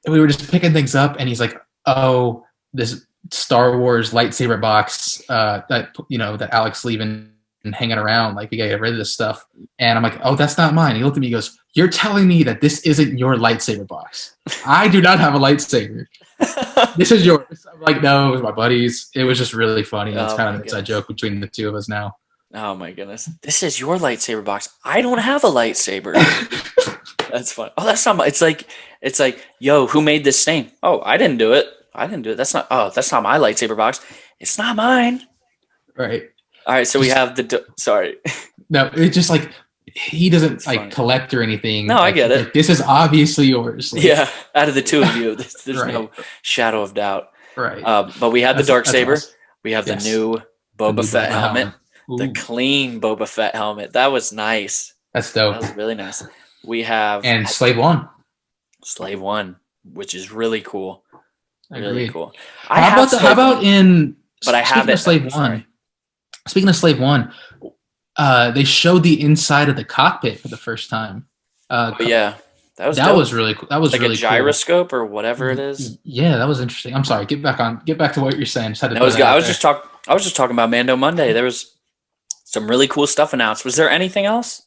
Speaker 3: we were just picking things up, and he's like, "Oh, this Star Wars lightsaber box that Alex leaving and hanging around. Like, we gotta get rid of this stuff. And I'm like, oh, that's not mine. He looked at me, he goes, you're telling me that this isn't your lightsaber box? I do not have a lightsaber. This is yours. I'm like, no, it was my buddy's. It was just really funny. It's kind of an inside joke between the two of us now.
Speaker 2: Oh my goodness. This is your lightsaber box. I don't have a lightsaber. That's fun. Oh, that's not my, it's like, yo, who made this stain? Oh, I didn't do it. That's not my lightsaber box. It's not mine.
Speaker 3: Right.
Speaker 2: All right. So we have sorry.
Speaker 3: No, it's just like, he doesn't
Speaker 2: It's
Speaker 3: like
Speaker 2: funny.
Speaker 3: collect or anything.
Speaker 2: No, I get it.
Speaker 3: Like, this is obviously yours. Like,
Speaker 2: Yeah. Out of the two of you, there's
Speaker 3: Right.
Speaker 2: no shadow of doubt.
Speaker 3: Right.
Speaker 2: But we had the Darksaber.
Speaker 3: Awesome.
Speaker 2: We have
Speaker 3: Yes.
Speaker 2: the new Boba
Speaker 3: new
Speaker 2: Fett
Speaker 3: Boba
Speaker 2: helmet.
Speaker 3: Ooh,
Speaker 2: The clean Boba Fett helmet. That was nice.
Speaker 3: that's
Speaker 2: That
Speaker 3: dope.
Speaker 2: was really nice. We have
Speaker 3: And Slave One.
Speaker 2: Slave One, which is really cool. Really
Speaker 3: Agreed.
Speaker 2: cool.
Speaker 3: How about in?
Speaker 2: But I have
Speaker 3: speaking
Speaker 2: it.
Speaker 3: of Slave
Speaker 2: Sorry.
Speaker 3: One. Speaking of Slave One, they showed the inside of the cockpit for the first time.
Speaker 2: Oh, yeah, that was
Speaker 3: that
Speaker 2: dope.
Speaker 3: was really cool. That was
Speaker 2: like
Speaker 3: really
Speaker 2: a gyroscope or whatever it
Speaker 3: cool.
Speaker 2: is.
Speaker 3: Yeah, that was interesting. I'm sorry. Get back to what you're saying. Just had to
Speaker 2: That
Speaker 3: throw
Speaker 2: was
Speaker 3: that
Speaker 2: good.
Speaker 3: out
Speaker 2: I was
Speaker 3: there.
Speaker 2: just talking about Mando Monday. There was some really cool stuff announced. Was there anything else?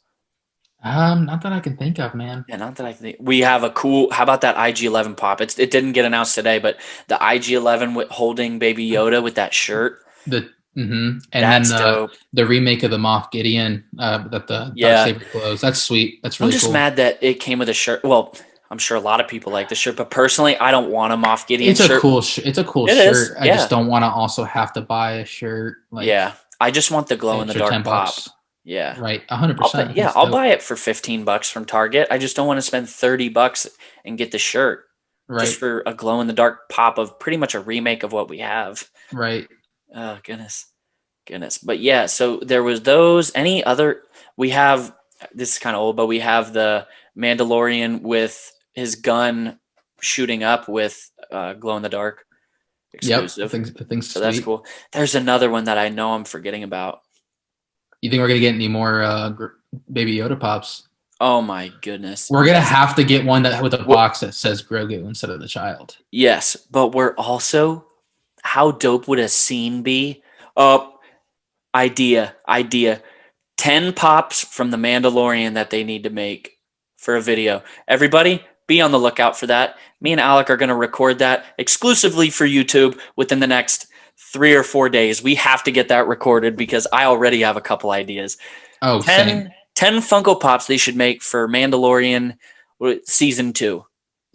Speaker 3: Not that I can think of, man.
Speaker 2: Yeah, not that I think. We have a cool. How about that IG-11 pop? It didn't get announced today, but the IG-11 with holding Baby Yoda with that shirt.
Speaker 3: And
Speaker 2: That's
Speaker 3: then
Speaker 2: dope.
Speaker 3: the remake of the Moff Gideon that the
Speaker 2: Yeah.
Speaker 3: Darksaber clothes. That's sweet. That's
Speaker 2: I'm
Speaker 3: really
Speaker 2: just
Speaker 3: cool.
Speaker 2: mad that it came with a shirt. Well, I'm sure a lot of people like the shirt, but personally, I don't want a Moff Gideon
Speaker 3: It's
Speaker 2: shirt.
Speaker 3: a cool
Speaker 2: It
Speaker 3: shirt.
Speaker 2: is,
Speaker 3: I
Speaker 2: yeah.
Speaker 3: just don't want to also have to buy a shirt. Like,
Speaker 2: Yeah, I just want the glow in the
Speaker 3: extra
Speaker 2: dark pop.
Speaker 3: $10.
Speaker 2: Yeah,
Speaker 3: Right, 100%.
Speaker 2: I'll buy it for $15 from Target. I just don't want to spend $30 and get the shirt
Speaker 3: Right,
Speaker 2: just for a glow in the dark pop of pretty much a remake of what we have.
Speaker 3: right.
Speaker 2: Oh goodness. But yeah, so there was those. Any other? We have, this is kind of old, but we have the Mandalorian with his gun shooting up with glow in the dark exclusive.
Speaker 3: Yep, I think
Speaker 2: So that's cool. There's another one that I know I'm forgetting about.
Speaker 3: You think we're gonna get any more Baby Yoda pops?
Speaker 2: Oh my goodness.
Speaker 3: We're gonna have to get one that with a box that says Grogu instead of the child.
Speaker 2: Yes, but we're also, how dope would a scene be? Idea. 10 pops from the Mandalorian that they need to make for a video. Everybody, be on the lookout for that. Me and Alec are going to record that exclusively for YouTube within the next 3 or 4 days. We have to get that recorded because I already have a couple ideas.
Speaker 3: Oh,
Speaker 2: 10 Funko Pops they should make for Mandalorian Season 2.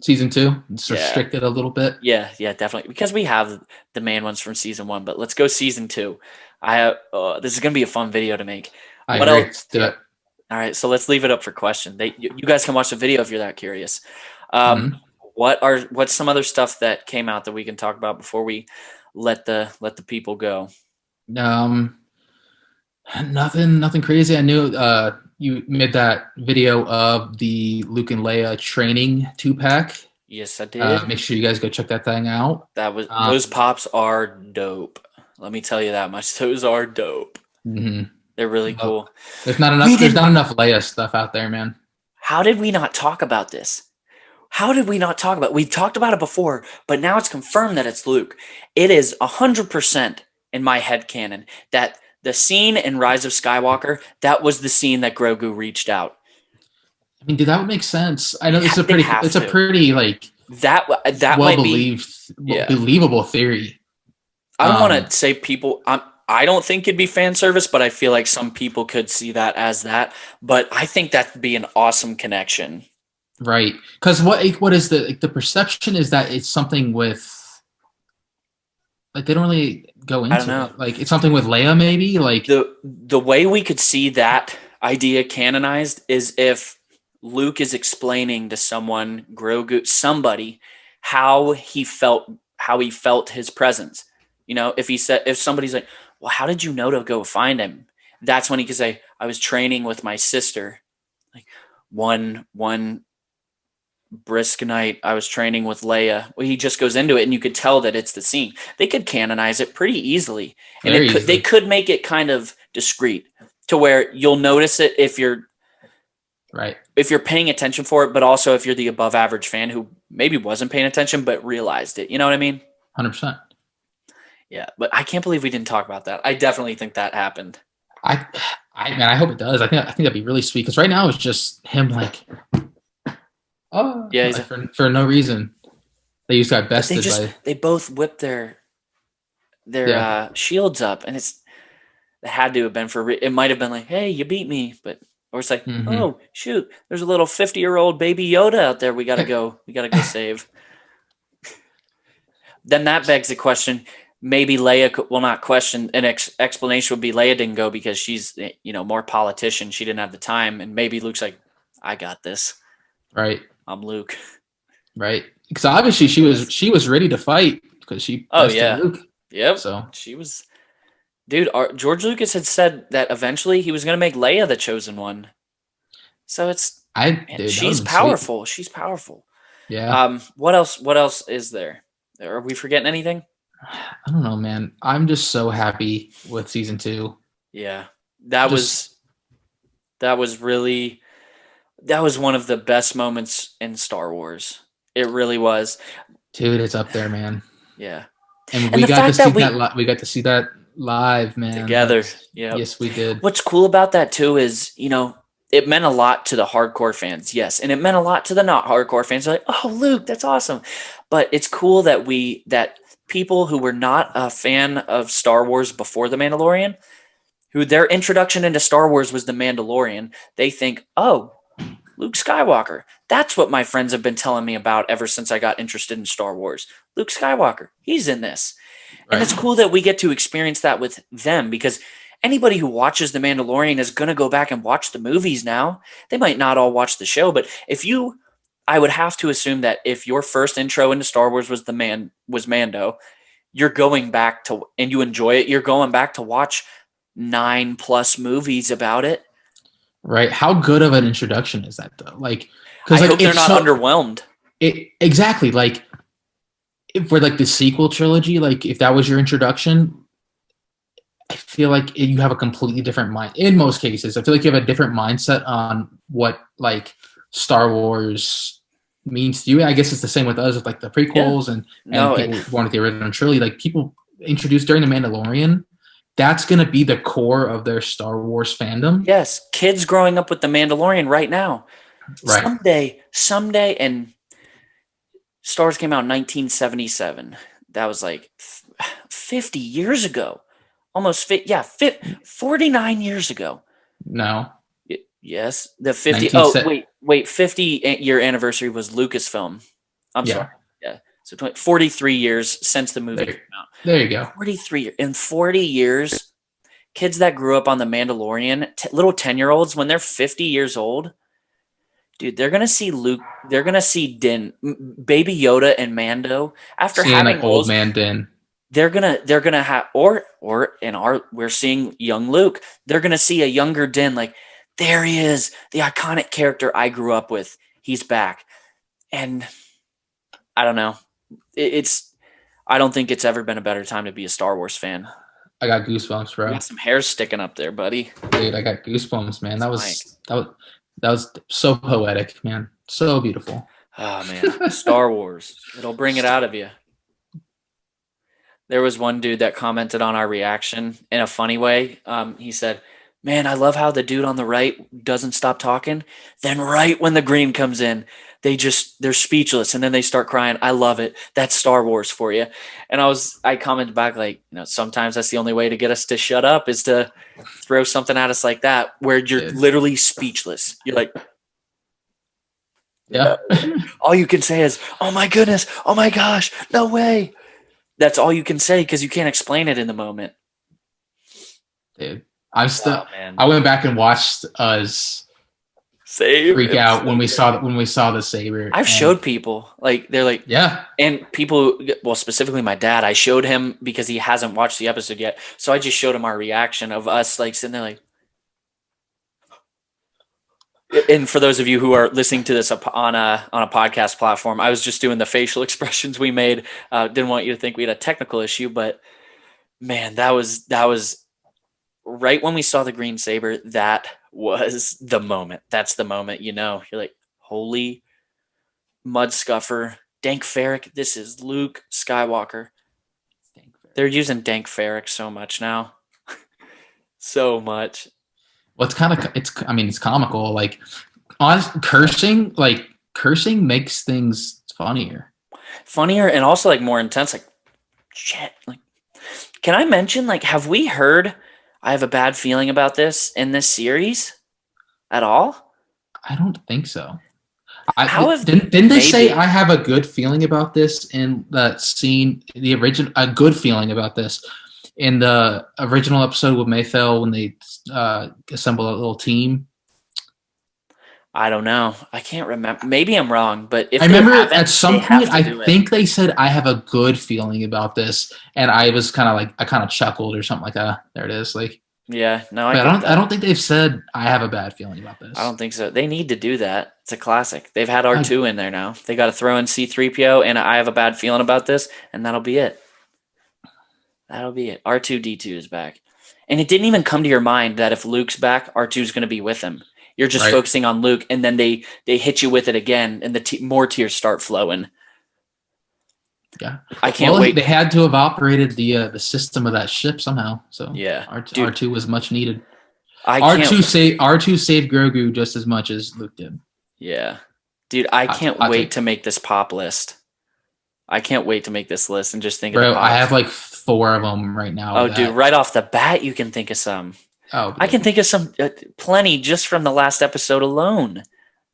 Speaker 3: Season 2? It's
Speaker 2: Yeah.
Speaker 3: restricted a little bit.
Speaker 2: Yeah, definitely. Because we have the main ones from Season 1, but let's go Season 2. This is going to be a fun video to make.
Speaker 3: I
Speaker 2: What
Speaker 3: agree.
Speaker 2: else?
Speaker 3: Let's do it.
Speaker 2: All right, so let's leave it up for question. You guys can watch the video if you're that curious.
Speaker 3: Mhm.
Speaker 2: What's some other stuff that came out that we can talk about before we let the people go?
Speaker 3: Nothing crazy. I knew you made that video of the Luke and Leia training 2-pack.
Speaker 2: Yes, I did.
Speaker 3: Make sure you guys go check that thing out.
Speaker 2: Those pops are dope. Let me tell you that much. Those are dope.
Speaker 3: Mm-hmm.
Speaker 2: They're really cool.
Speaker 3: There's not enough Leia stuff out there, man.
Speaker 2: How did we not talk about this? We've talked about it before, but now it's confirmed that it's Luke. It is 100% in my headcanon that the scene in Rise of Skywalker, that was the scene that Grogu reached out.
Speaker 3: I mean, dude, that would make sense. I know
Speaker 2: They
Speaker 3: it's a
Speaker 2: have
Speaker 3: pretty like
Speaker 2: That might be.
Speaker 3: believable theory.
Speaker 2: I don't want to say people. I don't think it'd be fan service, but I feel like some people could see that as that. But I think that'd be an awesome connection.
Speaker 3: Right. Because what is the perception is that it's something with, like, they don't really go into
Speaker 2: I don't know.
Speaker 3: it. Like, it's something with Leia, maybe? Like,
Speaker 2: The way we could see that idea canonized is if Luke is explaining to someone, Grogu, somebody, how he felt his presence. You know, if somebody's like, well, how did you know to go find him? That's when he could say, I was training with my sister. Like one brisk night, I was training with Leia. Well, he just goes into it and you could tell that it's the scene. They could canonize it pretty easily. And they could make it kind of discreet to where you'll notice it if you're paying attention for it, but also if you're the above average fan who maybe wasn't paying attention but realized it. You know what I mean?
Speaker 3: 100%.
Speaker 2: Yeah, but I can't believe we didn't talk about that. I definitely think that happened.
Speaker 3: I hope it does. I think that'd be really sweet because right now it's just him like, oh
Speaker 2: Yeah,
Speaker 3: like for no reason. They just got
Speaker 2: but
Speaker 3: bested
Speaker 2: they both whipped their
Speaker 3: Yeah.
Speaker 2: shields up, and it had to have been it might have been like, hey, you beat me, but or it's like,
Speaker 3: Mm-hmm.
Speaker 2: oh shoot, there's a little 50-year-old Baby Yoda out there. We gotta go save. Then that begs the question. Maybe Leia, well, not question. An explanation would be Leia didn't go because she's, more politician. She didn't have the time, and maybe Luke's like, I got this.
Speaker 3: Right.
Speaker 2: I'm Luke.
Speaker 3: Right. Because obviously she was ready to fight because she bested Luke.
Speaker 2: Yep.
Speaker 3: So
Speaker 2: She was. Dude, George Lucas had said that eventually he was going to make Leia the chosen one. So she's powerful. Sweet. She's powerful.
Speaker 3: Yeah.
Speaker 2: What else? What else is there? Are we forgetting anything?
Speaker 3: I don't know, man. I'm just so happy with season 2.
Speaker 2: Yeah, that was one of the best moments in Star Wars. It really was.
Speaker 3: Dude, it's up there, man.
Speaker 2: Yeah.
Speaker 3: And we got to see that. We got to see that live, man.
Speaker 2: Together. Yeah.
Speaker 3: Yes, we did.
Speaker 2: What's cool about that too is, it meant a lot to the hardcore fans, yes, and it meant a lot to the not hardcore fans. They're like, oh, Luke, that's awesome. But it's cool that that people who were not a fan of Star Wars before The Mandalorian, who their introduction into Star Wars was The Mandalorian, they think, oh, Luke Skywalker. That's what my friends have been telling me about ever since I got interested in Star Wars. Luke Skywalker, he's in this. Right. And it's cool that we get to experience that with them because anybody who watches The Mandalorian is going to go back and watch the movies now. They might not all watch the show, but I would have to assume that if your first intro into Star Wars was Mando, you're going back to, and you enjoy it, you're going back to watch 9+ movies about it.
Speaker 3: Right. How good of an introduction is that though? Like,
Speaker 2: I hope they're not underwhelmed.
Speaker 3: Exactly. Like, for like the sequel trilogy, like if that was your introduction, I feel like you have a completely different mind. In most cases, I feel like you have a different mindset on what like Star Wars means to you. I guess it's the same with us with like the prequels and people wanted the original trilogy. Like people introduced during The Mandalorian, that's going to be the core of their Star Wars fandom.
Speaker 2: Yes, kids growing up with The Mandalorian right now. Right. Someday, and Star Wars came out in 1977. That was like 50 years ago. Almost 49 years ago.
Speaker 3: No.
Speaker 2: Yes, the 50. Oh, wait, 50-year anniversary was Lucasfilm. I'm sorry. Yeah, so 43 years since the movie came out.
Speaker 3: There you go.
Speaker 2: 43 years. In 40 years, kids that grew up on The Mandalorian, little 10-year-olds, when they're 50 years old, dude, they're gonna see Luke. They're gonna see Din, Baby Yoda, and Mando. After having
Speaker 3: old man Din.
Speaker 2: They're gonna have we're seeing young Luke. They're gonna see a younger Din, like, there he is, the iconic character I grew up with. He's back. And I don't know. I don't think it's ever been a better time to be a Star Wars fan.
Speaker 3: I got goosebumps, bro.
Speaker 2: You got some hair sticking up there, buddy.
Speaker 3: Dude, I got goosebumps, man. That was so poetic, man. So beautiful.
Speaker 2: Oh man. Star Wars. It'll bring it out of you. There was one dude that commented on our reaction in a funny way. He said, man, I love how the dude on the right doesn't stop talking. Then right when the green comes in, they're speechless and then they start crying. I love it. That's Star Wars for you. And I commented back like, sometimes that's the only way to get us to shut up is to throw something at us like that, where you're literally speechless. You're like,
Speaker 3: yeah.
Speaker 2: All you can say is, oh my goodness. Oh my gosh. No way. That's all you can say because you can't explain it in the moment.
Speaker 3: Dude, I went back and watched us freak out when we saw the saber.
Speaker 2: I've showed people, like, they're like,
Speaker 3: yeah,
Speaker 2: and people, well, specifically my dad. I showed him because he hasn't watched the episode yet, so I just showed him our reaction of us like sitting there like. And for those of you who are listening to this on a podcast platform, I was just doing the facial expressions we made. Didn't want you to think we had a technical issue, but man, that was right when we saw the green saber. That was the moment. That's the moment. You're like, holy mud scuffer, Dank Ferrick. This is Luke Skywalker. They're using Dank Ferric so much now. So much.
Speaker 3: Well, it's comical. Like, honest cursing makes things funnier.
Speaker 2: Funnier and also like more intense. Like, shit. Like, can I mention, like, have we heard I have a bad feeling about this in this series at all?
Speaker 3: I don't think so. Didn't they say I have a good feeling about this in that scene? The original, a good feeling about this in the original episode with Mayfell when they assemble a little team.
Speaker 2: I don't know. I can't remember. Maybe I'm wrong, but if
Speaker 3: I remember at some point, I think they said I have a good feeling about this, and I was kind of chuckled or something like that. There it is. Like,
Speaker 2: yeah, no,
Speaker 3: I don't think they've said I have a bad feeling about this.
Speaker 2: I don't think so. They need to do that. It's a classic. They've had R2 in there now. They got to throw in C-3PO and I have a bad feeling about this, and that'll be it. That'll be it. R2-D2 is back. And it didn't even come to your mind that if Luke's back, R2 is going to be with him. You're just focusing on Luke, and then they hit you with it again, and the more tears start flowing.
Speaker 3: Yeah,
Speaker 2: I can't wait.
Speaker 3: They had to have operated the system of that ship somehow. So
Speaker 2: yeah,
Speaker 3: R2 was much needed.
Speaker 2: R2
Speaker 3: saved Grogu just as much as Luke did.
Speaker 2: Yeah, dude, I can't wait to make this pop list. I can't wait to make this list and just think of the pops.
Speaker 3: I have like 4 of them right now.
Speaker 2: Oh, dude, right off the bat, you can think of some.
Speaker 3: Oh,
Speaker 2: I can think of some plenty just from the last episode alone.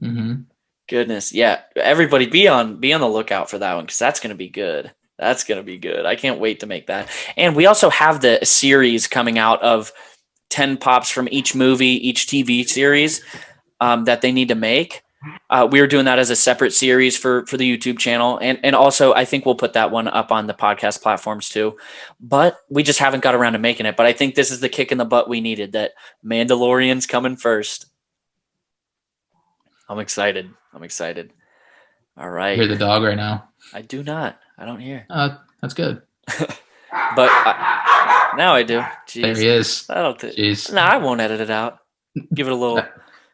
Speaker 3: Mm-hmm.
Speaker 2: Goodness, yeah. Everybody, be on the lookout for that one because that's going to be good. That's going to be good. I can't wait to make that. And we also have the series coming out of 10 pops from each movie, each TV series that they need to make. We were doing that as a separate series for the YouTube channel. And also, I think we'll put that one up on the podcast platforms too. But we just haven't got around to making it. But I think this is the kick in the butt we needed, that Mandalorian's coming first. I'm excited. All right.
Speaker 3: You hear the dog right now?
Speaker 2: I do not. I don't hear.
Speaker 3: That's good.
Speaker 2: But now I do. Jeez.
Speaker 3: There he is.
Speaker 2: Jeez. No, I won't edit it out. Give it a little.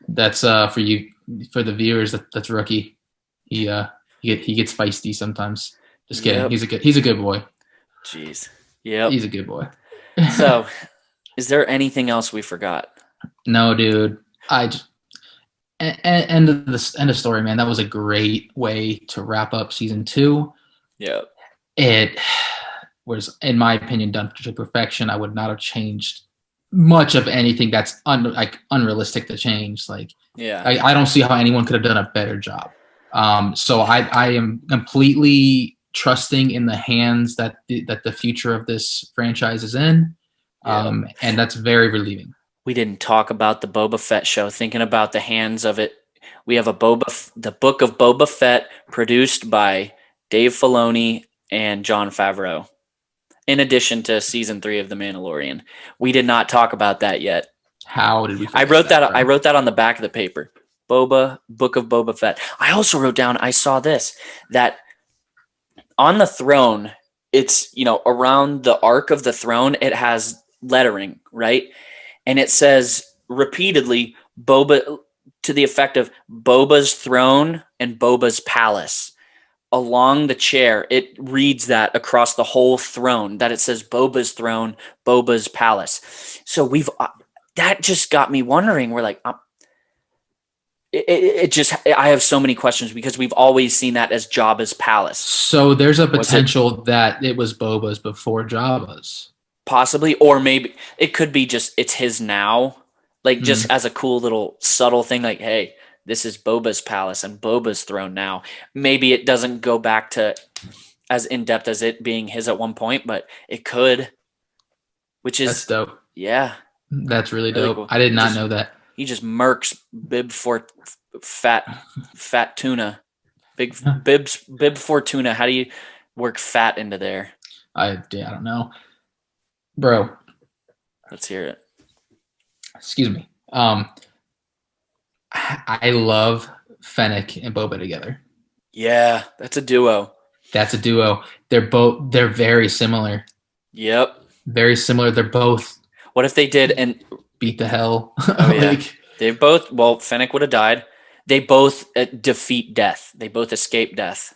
Speaker 3: That's for you, for the viewers. That's Rookie. He gets feisty sometimes. Just kidding. Yep. He's a good boy.
Speaker 2: Jeez. Yep.
Speaker 3: He's a good boy.
Speaker 2: So, is there anything else we forgot?
Speaker 3: No, dude. End of story, man. That was a great way to wrap up season 2.
Speaker 2: Yeah.
Speaker 3: It was, in my opinion, done to perfection. I would not have changed much of anything that's unrealistic to change. Like,
Speaker 2: yeah,
Speaker 3: I don't see how anyone could have done a better job. So I am completely trusting in the hands that the future of this franchise is in. And that's very relieving.
Speaker 2: We didn't talk about the Boba Fett show. Thinking about the hands of it, we have the book of Boba Fett, produced by Dave Filoni and Jon Favreau, in addition to season 3 of The Mandalorian. We did not talk about that yet.
Speaker 3: How did we?
Speaker 2: I wrote that on the back of the paper. Book of Boba Fett. I also wrote down, I saw this, that on the throne, it's, around the arc of the throne, it has lettering, right? And it says repeatedly, Boba, to the effect of Boba's throne and Boba's palace. Along the chair, it reads that across the whole throne, that it says Boba's throne, Boba's palace. So that just got me wondering. We're like, I have so many questions because we've always seen that as Jabba's palace.
Speaker 3: So there's a potential that it was Boba's before Jabba's.
Speaker 2: Possibly, or maybe it could be just it's his now, like just as a cool little subtle thing, like, hey, this is Boba's palace and Boba's throne now. Maybe it doesn't go back to as in-depth as it being his at one point, but it could, that's
Speaker 3: dope.
Speaker 2: Yeah.
Speaker 3: That's really dope. Cool. I did not know that.
Speaker 2: He just murks Bib for fat tuna. Bib Fortuna. How do you work fat into there?
Speaker 3: I don't know. Bro.
Speaker 2: Let's hear it.
Speaker 3: Excuse me. I love Fennec and Boba together.
Speaker 2: Yeah, that's a duo.
Speaker 3: They're very similar.
Speaker 2: Yep.
Speaker 3: Very similar. They're both.
Speaker 2: What if they did and
Speaker 3: beat the hell?
Speaker 2: Oh, yeah. They both. Well, Fennec would have died. They both defeat death. They both escape death.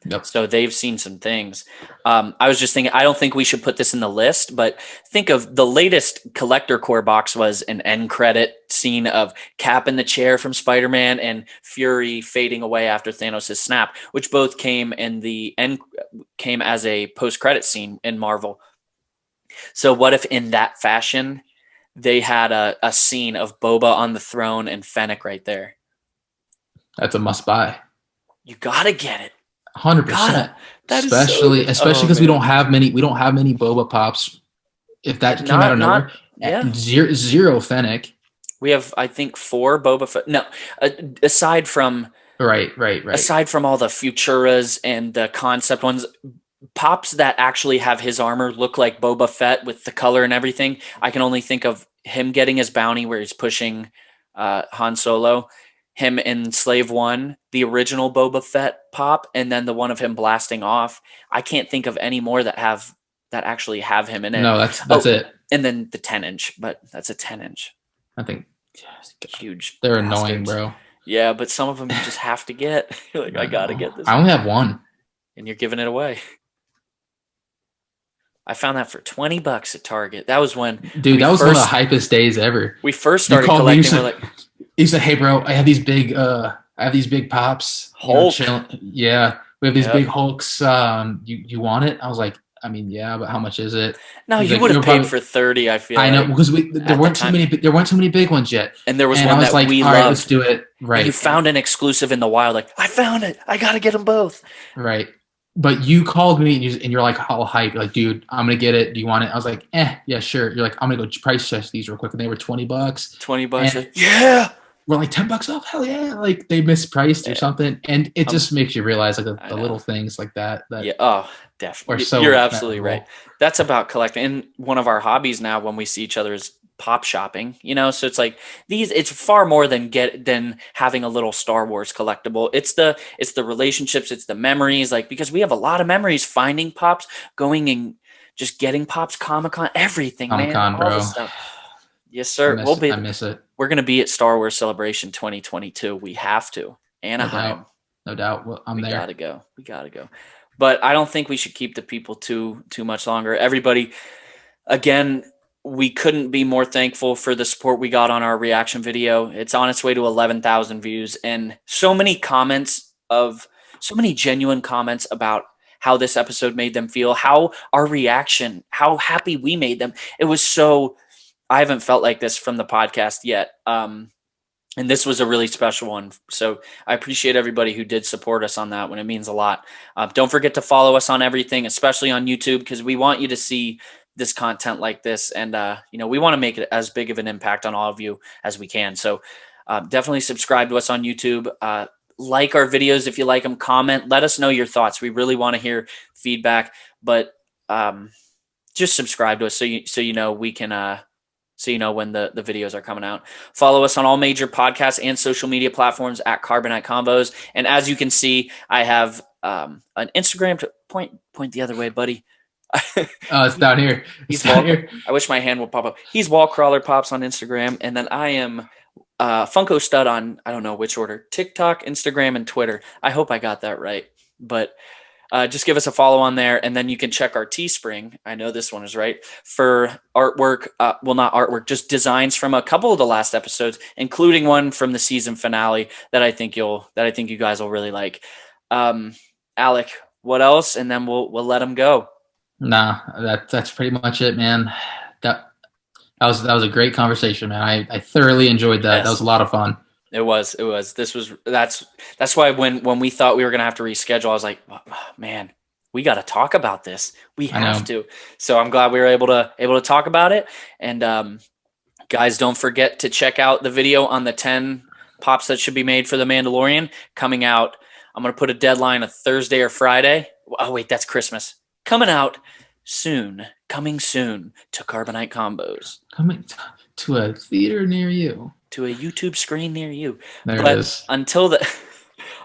Speaker 3: Yep.
Speaker 2: So they've seen some things. I was just thinking, I don't think we should put this in the list, but think of the latest collector core box was an end credit scene of Cap in the chair from Spider-Man and Fury fading away after Thanos' snap, which both came as a post-credit scene in Marvel. So what if in that fashion they had a scene of Boba on the throne and Fennec right there?
Speaker 3: That's a must buy.
Speaker 2: You gotta get it.
Speaker 3: 100%.
Speaker 2: That is
Speaker 3: Especially because we
Speaker 2: man.
Speaker 3: don't have many Boba pops. If that came out of nowhere,
Speaker 2: yeah.
Speaker 3: zero Fennec.
Speaker 2: We have, I think, 4 Boba Fett. No, aside from
Speaker 3: right.
Speaker 2: Aside from all the Futuras and the concept ones, pops that actually have his armor look like Boba Fett with the color and everything. I can only think of him getting his bounty where he's pushing Han Solo, him in Slave One, the original Boba Fett pop, and then the one of him blasting off. I can't think of any more that actually have him in it.
Speaker 3: No, that's it.
Speaker 2: And then the 10-inch, but that's a 10-inch.
Speaker 3: I think
Speaker 2: huge.
Speaker 3: They're
Speaker 2: bastards.
Speaker 3: annoying, bro.
Speaker 2: Yeah, but some of them you just have to get. You're like, I gotta get this.
Speaker 3: I only have one,
Speaker 2: and you're giving it away. I found that for $20 at Target. That was when,
Speaker 3: dude. That was one of the hypest days ever.
Speaker 2: We first started collecting. We're like,
Speaker 3: he said, "Hey, bro, I have these big pops.
Speaker 2: Hulk.
Speaker 3: Yeah, we have these big Hulks. You want it?" I was like, "I mean, yeah, but how much is it?"
Speaker 2: No, you would have paid for 30. I feel.
Speaker 3: I know because there weren't too many big ones yet.
Speaker 2: And there was one that we
Speaker 3: loved.
Speaker 2: Right,
Speaker 3: let's do it. Right.
Speaker 2: And you found an exclusive in the wild. Like, I found it. I gotta get them both.
Speaker 3: Right. But you called me and you're like all hype, like, dude, I'm gonna get it. Do you want it? I was like, yeah, sure. You're like, I'm gonna go price test these real quick, and they were $20.
Speaker 2: $20. Yeah.
Speaker 3: We're like $10 off. Hell yeah! Like they mispriced or something, and it just makes you realize like the little things like that.
Speaker 2: Yeah. Oh, definitely.
Speaker 3: So
Speaker 2: you're absolutely right. That's about collecting. And one of our hobbies now, when we see each other, is pop shopping. So it's like it's far more than having a little Star Wars collectible. It's the relationships, it's the memories, like, because we have a lot of memories finding pops, going and just getting pops, Comic-Con, everything,
Speaker 3: Comic-Con,
Speaker 2: man.
Speaker 3: bro.
Speaker 2: All this stuff. Yes, sir.
Speaker 3: I miss it.
Speaker 2: We're gonna be at Star Wars Celebration 2022. We have to. Anaheim.
Speaker 3: No doubt. Well, I'm there.
Speaker 2: We gotta go. But I don't think we should keep the people too much longer. Everybody, again, we couldn't be more thankful for the support we got on our reaction video. It's on its way to 11,000 views, and so many genuine comments about how this episode made them feel, how our reaction, how happy we made them. It was so, I haven't felt like this from the podcast yet. And this was a really special one. So I appreciate everybody who did support us on that one. It means a lot. Don't forget to follow us on everything, especially on YouTube, because we want you to see this content like this. And, we want to make it as big of an impact on all of you as we can. So definitely subscribe to us on YouTube. Like our videos if you like them, comment, let us know your thoughts. We really want to hear feedback, but just subscribe to us so you know we can so you know when the videos are coming out. Follow us on all major podcasts and social media platforms at Carbonite Convos. And as you can see, I have an Instagram to point the other way, buddy.
Speaker 3: It's down here.
Speaker 2: Here. I wish my hand would pop up. He's Wallcrawler Pops on Instagram, and then I am Funko Stud on, I don't know which order, TikTok, Instagram, and Twitter. I hope I got that right. But just give us a follow on there, and then you can check our Teespring. I know this one is right, for artwork. Well, not artwork, just designs from a couple of the last episodes, including one from the season finale that I think you guys will really like. Alec, what else? And then we'll let him go. Nah,
Speaker 3: that's pretty much it, man. That was a great conversation, man. I thoroughly enjoyed that. Yes. That was a lot of fun.
Speaker 2: It was. That's why when we thought we were gonna have to reschedule, I was like, oh, man, we got to talk about this. We have to. So I'm glad we were able to talk about it. And guys, don't forget to check out the video on the 10 pops that should be made for the Mandalorian coming out. I'm gonna put a deadline of Thursday or Friday. Oh wait, that's Christmas. Coming soon to Carbonite Convos.
Speaker 3: Coming to a theater near you.
Speaker 2: To a YouTube screen near you.
Speaker 3: There it is.
Speaker 2: Until the...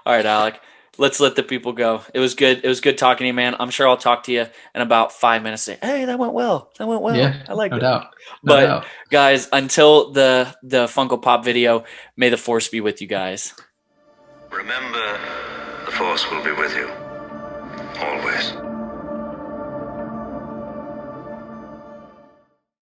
Speaker 2: All right, Alec, let's let the people go. It was good. It was good talking to you, man. I'm sure I'll talk to you in about 5 minutes. Say, hey, that went well.
Speaker 3: Yeah,
Speaker 2: I like it.
Speaker 3: No doubt.
Speaker 2: But guys, until the Funko Pop video, may the Force be with you guys.
Speaker 4: Remember, the Force will be with you.
Speaker 1: Always.